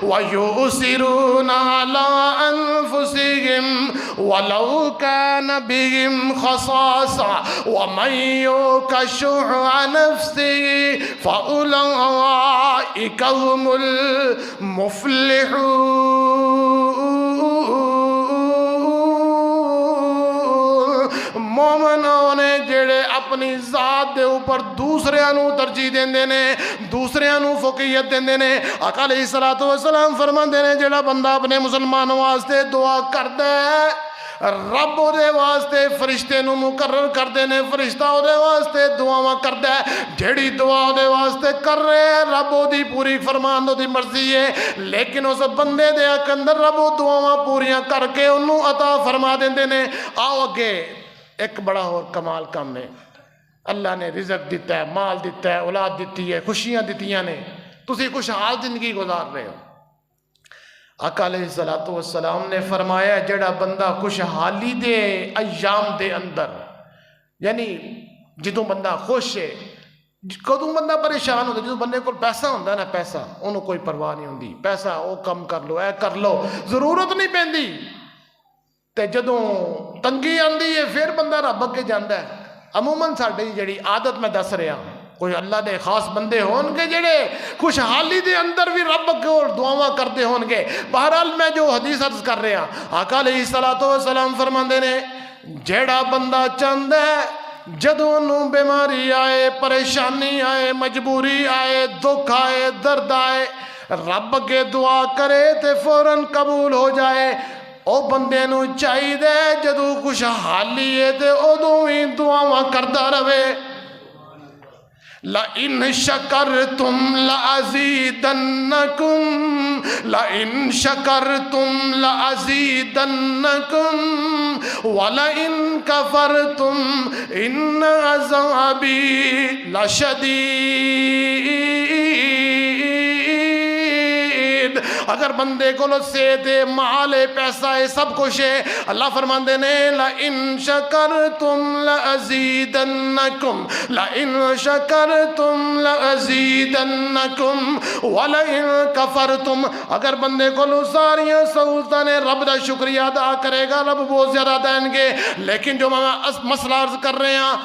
وَيُؤْثِرُونَ عَلَىٰ أَنفُسِهِمْ وَلَوْ كَانَ بِهِمْ خَصَاصَةٌ وَمَن يُوقَ شُحَّ نَفْسِهِ فَأُولَٰئِكَ هُمُ الْمُفْلِحُونَ مومنوں نے جڑے اپنی ذات دے اوپر دوسریاں نو ترجیح دیندے نے دوسریاں نو فوقیت دیندے نے آقا علیہ الصلوۃ والسلام فرماندے نے جڑا بندہ اپنے مسلمانوں واسطے دعا کردا ہے رب دے واسطے فرشتے نو مقرر کردے نے فرشتہ دے واسطے دعاواں کردا ہے جڑی دعا دے واسطے کر رہے ہیں رب دی پوری فرمان دی مرضی ہے لیکن اس بندے دے اندر رب دعاواں پوریاں کر کے انہوں عطا فرما دیندے نے آؤ اگے ایک بڑا اور کمال کام ہے اللہ نے رزق دیتا ہے مال دیتا ہے اولاد دیتی ہے خوشیاں دیتیاں نے تسی خوشحال زندگی گزار رہے ہو آقا علیہ الصلوۃ والسلام نے فرمایا جڑا بندہ خوشحالی دے ایام دے اندر یعنی جدوں بندہ خوش ہے کدوں بندہ پریشان ہوتا جدوں بندے کو پیسہ ہوتا ہے نا پیسہ انہوں کوئی پرواہ نہیں ہوندی پیسہ او کم کر لو اے کر لو ضرورت نہیں پیندی تے جدوں تنگی آندی ہے پھر بندہ رب اگے جاندا ہے عموماً ساڈی جڑی عادت میں دس رہا کوئی اللہ دے خاص بندے ہون گے جڑے خوشحالی دے اندر بھی رب کو دعاواں کرتے ہون گے بہرحال میں جو حدیث عرض کر رہا آقا علیہ الصلوۃ والسلام فرماندے نے جڑا بندہ چاہندا ہے جدوں نو بیماری آئے پریشانی آئے مجبوری آئے دکھ آئے درد آئے رب کے دعا کرے تے فوراً قبول ہو جائے او بندے نو چاہیے جدوں خوشحالی ہے تے ادوں ہی دعاواں کردا رہے لَإِن شَكَرْتُمْ لَأَزِيدَنَّكُمْ لَإِن شَكَرْتُمْ لَأَزِيدَنَّكُمْ وَلَإِن كَفَرْتُمْ إِنَّ عَذَابِي لَشَدِيدٌ اگر بندے کو سے دے مال پیسہ ہے سب کچھ ہے اللہ فرماندے نے لَإِن شَكَرْتُمْ لَأَزِيدَنَّكُمْ لَإِن شَكَرْتُمْ لَأَزِيدَنَّكُمْ وَلَإِن كَفَرْتُمْ اگر بندے کو ساریاں سہولتاں نے رب دا شکریہ ادا کرے گا رب بہت زیادہ دیں گے لیکن جو میں مسئلہ عرض کر رہے ہیں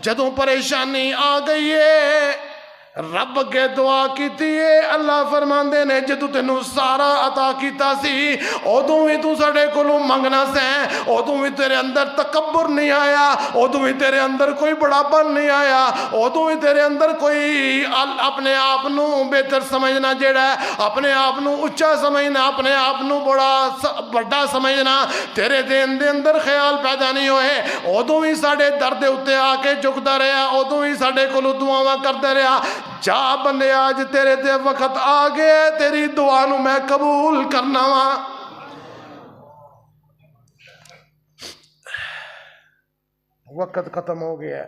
جدوں پریشانی آ گئی ہے رب کے دعا کیتی ہے اللہ فرماندے نے جدو تینوں سارا عطا کیتا سی ادوں بھی تو ساڈے کولوں منگنا سیں ادوں بھی تیرے اندر تکبر نہیں آیا ادوں بھی تیرے اندر کوئی بڑاپن نہیں آیا ادوں بھی تیرے اندر کوئی اپنے آپ نو بہتر سمجھنا جڑا ہے اپنے آپ نو اچا سمجھنا اپنے آپ نو بڑا سمجھنا تیرے دین دے اندر خیال پیدا نہیں ہوئے ادوں بھی ساڈے درد اتے آ کے جھکدا رہا ادوں بھی ساڈے کولوں دعاواں کردا رہا جا بندے آج تیرے تے وقت آ گئے تیری دعا نو میں قبول کرنا وا وقت ختم ہو گیا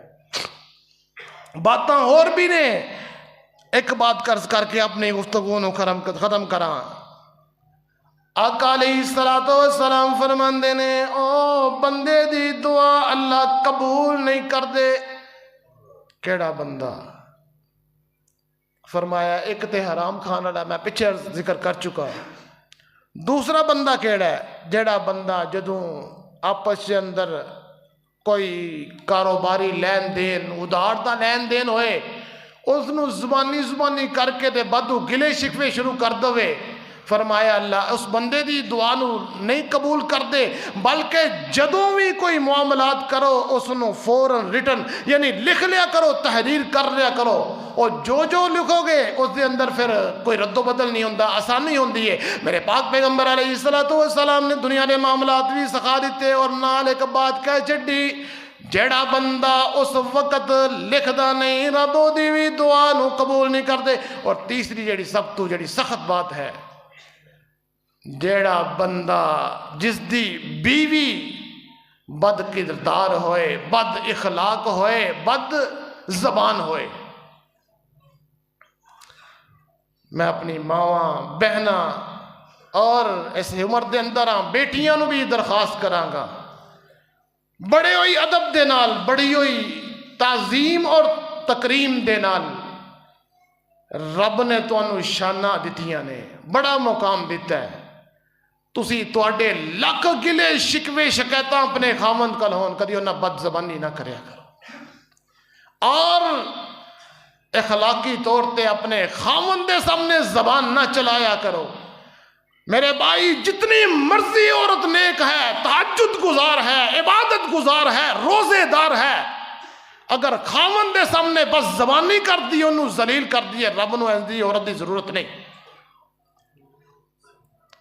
باتاں اور بھی نے ایک بات قرض کر کے اپنی گفتگو نو ختم کراں آقا علیہ الصلوۃ والسلام فرماندے نے او بندے دی دعا اللہ قبول نہیں کر دے کیڑا بندہ فرمایا ایک تے حرام کھانا والا میں پیچھے ذکر کر چکا دوسرا بندہ کیڑا ہے جڑا بندہ جدوں آپس کے اندر کوئی کاروباری لین دین ادھار دا لین دین ہوئے اس نو زبانی کر کے دے بدو گلے شکوے شروع کر دوے فرمایا اللہ اس بندے دی دعا نو نہیں قبول کر دے، بلکہ جدوں بھی کوئی معاملات کرو اس نو فوراً ریٹن یعنی لکھ لیا کرو، تحریر کر لیا کرو، اور جو لکھو گے اس دے اندر پھر کوئی رد و بدل نہیں ہوتا، آسانی ہوتی ہے۔ میرے پاک پیغمبر علیہ السلام نے دنیا دے معاملات بھی سکھا دیتے، اور نال ایک بات کہہ چڈی، جیڑا بندہ اس وقت لکھدا نہیں رب دی بھی دعا نو قبول نہیں کرتے۔ اور تیسری جیڑی سب تو جیڑی سخت بات ہے، جیڑا بندہ جس دی بیوی بد کردار ہوئے، بد اخلاق ہوئے، بد زبان ہوئے، میں اپنی ماواں بہناں اور اس عمر دے اندر بیٹیاں نو بھی درخواست کراں گا، بڑے ہوئی ادب دے نال، بڑی ہوئی تعظیم اور تکریم دے نال رب نے تانوں شاناں دتیاں نے، بڑا مقام دیتا ہے، تسی تواڈے لکھ گلے شکوے شکایتاں اپنے خاوند کل ہون، کدی انہاں بد زبانی نہ کریا کرو، اور اخلاقی طور تے اپنے خاوند دے سامنے زبان نہ چلایا کرو۔ میرے بھائی جتنی مرضی عورت نیک ہے، تہجد گزار ہے، عبادت گزار ہے، روزے دار ہے، اگر خاوند دے سامنے بس زبانی کر دی، انہوں ذلیل کر دی، رب نو ایسی عورت دی ضرورت نہیں۔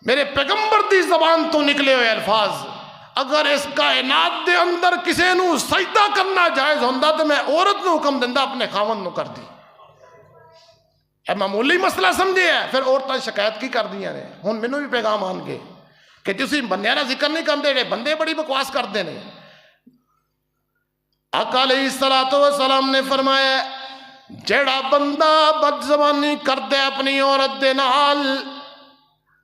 میرے پیغمبر دی زبان تو نکلے ہوئے الفاظ اگر اس کائنات دے اندر کسے نو سجدہ کرنا جائز ہوندا تو میں عورت نو حکم دیندا اپنے خاوند نو کر دی۔ اے معمولی مسئلہ سمجھے ہے، پھر عورتاں شکایت کی کر دیاں نے۔ ہن مینوں بھی پیغام آن گے کہ تسی بندیاں دا ذکر نہیں کردے، جڑے بندے بڑی بکواس کردے نے۔ آقا علیہ السلام نے فرمایا جیڑا بندہ بد زبانی کردے اپنی عورت دے نال،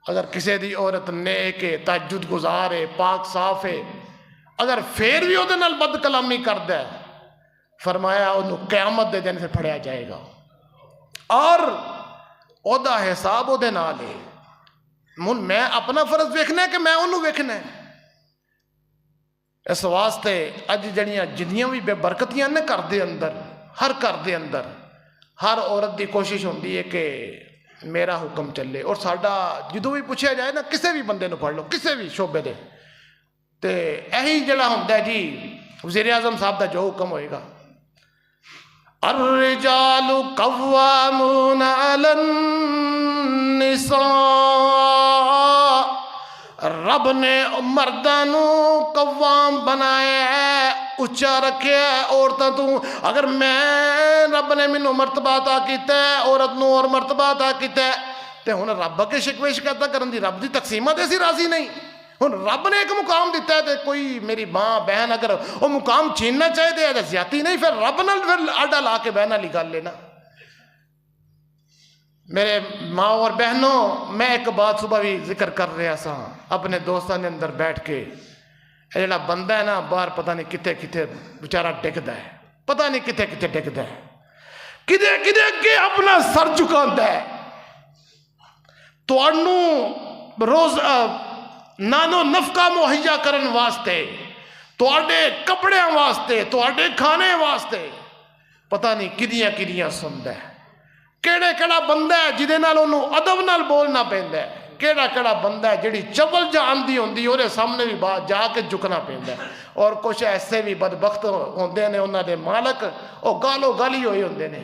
اگر کسی دی عورت نیک ہے، تہجد گزار ہے، پاک صاف ہے، اگر پھر بھی وہ نال بد کلامی کردا ہے، فرمایا انہوں قیامت دے دن سے پھڑیا جائے گا، اور او دا حساب او دے نال ہے۔ میں اپنا فرض ویکھنا ہے کہ میں انہوں ویکھنا ہے؟ اس واسطے اج جڑیاں جنیاں بھی بے برکتیاں نے گھر دے اندر، ہر گھر دے اندر ہر عورت دی کوشش ہوندی ہے کہ میرا حکم چلے، اور ساڈا جدوں بھی پوچھا جائے نا، کسے بھی بندے نو پڑھ لو، کسے بھی شعبے دے، تے یہی جڑا ہوندا ہے جی وزیر اعظم صاحب دا جو حکم ہوئے گا، الرجال قوامون علی النساء، رب نے مردانو قوام بنایا ہے، اچھا رکھیا ہے عورتاں تو۔ اگر میں رب نے مینوں مرتبہ عطا کیتا ہے، عورت نو اور مرتبہ عطا کیتا ہے، تے ہن رب کے شکوے شکایتاں کرن دی، رب دی تقسیماں تے اسی راضی نہیں۔ ہن رب نے ایک مقام دیتا ہے تے کوئی میری ماں بہن اگر وہ مقام چھیننا چاہے تے زیادتی نہیں، پھر رب نال پھر آڈا لا کے بہن والی گل لینا۔ میرے ماں اور بہنوں، میں ایک بات صبح بھی ذکر کر رہا سا اپنے دوستان کے اندر بیٹھ کے، جڑا بندہ ہے نا باہر پتہ نہیں کتے کتے بیچارہ ڈگدا ہے، پتہ نہیں کتے کتے ڈگدا ہے، کدے کدے اگے اپنا سر جھکاندا ہے۔ تانوں روز نانو نفقہ مہیا کرن واسطے، تواڈے کپڑیاں واسطے، تواڈے کھانے واسطے پتہ نہیں کدیاں کدیاں سندا ہے، کیڑا کیڑا بندہ ہے جہدے نال انہوں ادب نال بولنا پیندا ہے، کیڑا کیڑا بندہ ہے جڑی چبل جان دی ہوندی اورے سامنے بھی بات جا کے جھکنا پیندا ہے، اور کچھ ایسے بھی بدبخت ہوندے نے انہاں دے مالک، او گالو گالی ہوئے ہوندے نے،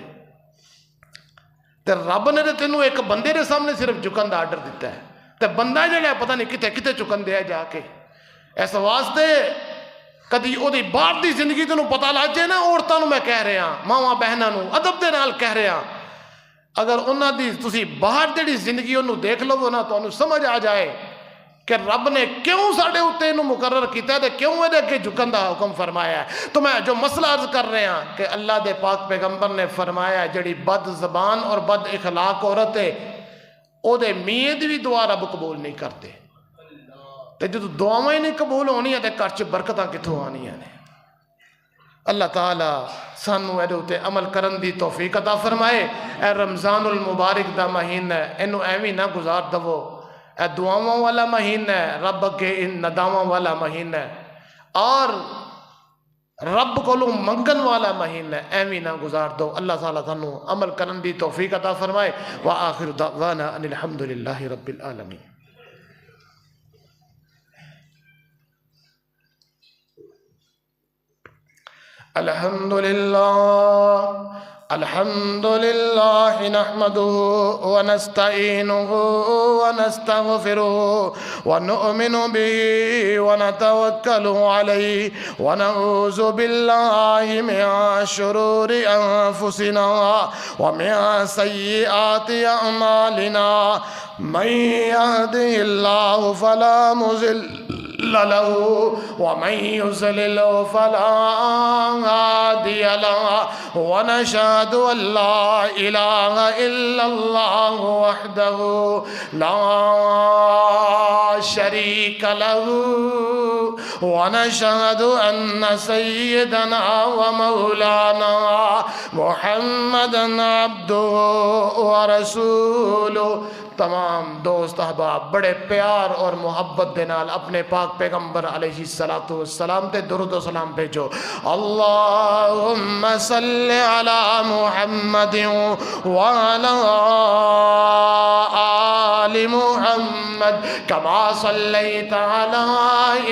تے رب نے تے تینوں ایک بندے دے سامنے صرف جھکن دا آرڈر دیتا ہے، تے بندہ جڑا پتہ نہیں کتے کتے چکن دیا جا کے۔ اس واسطے کدی او دی باہر دی زندگی تینوں پتہ لگ جائے نا، عورتاں نوں میں کہہ رہا، ماواں بہناں نوں ادب دے نال کہہ رہا، اگر انہاں دی تسی باہر جڑی زندگی انہوں دیکھ لو نا، تو انہوں سمجھ آ جائے کہ رب نے کیوں ساڑھے ہوتے انہوں مقرر کیتا ہے تے کیوں اے دے کے جھکن دا حکم فرمایا ہے۔ تو میں جو مسئلہ عرض کر رہے ہیں کہ اللہ دے پاک پیغمبر نے فرمایا جڑی بد زبان اور بد اخلاق عورت ہے، او دے میاں دی بھی دعا رب قبول نہیں کرتے، تے جو دعاواں ہی نہیں قبول ہونی ہے تے گھر چ برکتاں کتھوں آنیاں نے۔ اللہ تعالی سانو اے تے عمل کرن دی توفیق عطا فرمائے۔ اے رمضان المبارک دا مہینہ ہے، اینو ایویں نہ گزار دو، اے دعاواں والا مہینہ ہے، رب کے ان نداماں والا مہینہ ہے، اور رب کو منگن والا مہینہ ایویں نہ گزار دو. اللہ تعالیٰ سانو عمل کرن دی توفیق عطا فرمائے. وآخر دعوانا ان الحمدللہ رب العالمین. الحمد لله نحمده ونستعينه ونستغفره ونؤمن به ونتوكل عليه ونعوذ بالله من شرور أنفسنا ومن سيئات أعمالنا. من يهده الله فلا مضل له ومن يضلل فلا هادي له. ونشهد أن لا إله إلا الله وحده لا شريك له. ونشهد أن سيدنا ومولانا محمدا عبده ورسوله. تمام دوست احباب بڑے پیار اور محبت دے نال اپنے پاک پیغمبر علیہ الصلوۃ والسلام تے درود و سلام بھیجو. اللہم صلی علی محمد وعلی آل محمد کما صلیت علی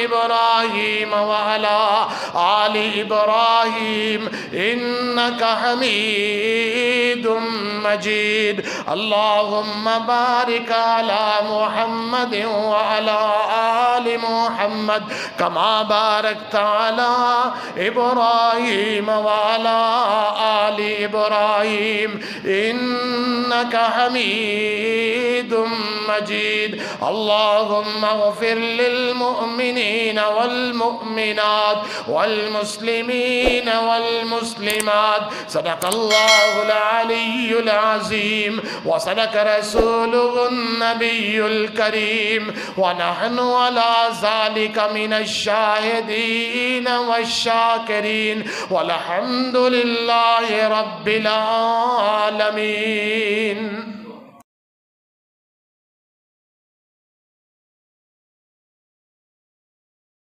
ابراہیم وعلی آل ابراہیم انک حمید مجید. اللہم بارک علی محمد وعلی آل محمد کما بارکت علی ابراہیم وعلی آل ابراہیم انک حمید مجید. اللہم اغفر للمؤمنین والمؤمنات والمسلمین والمسلمات. صدق اللہ العلی العظیم وصدق رسوله النبی الکریم ونحن على ذلك من الشاہدین والشاکرین والحمد للہ رب العالمین.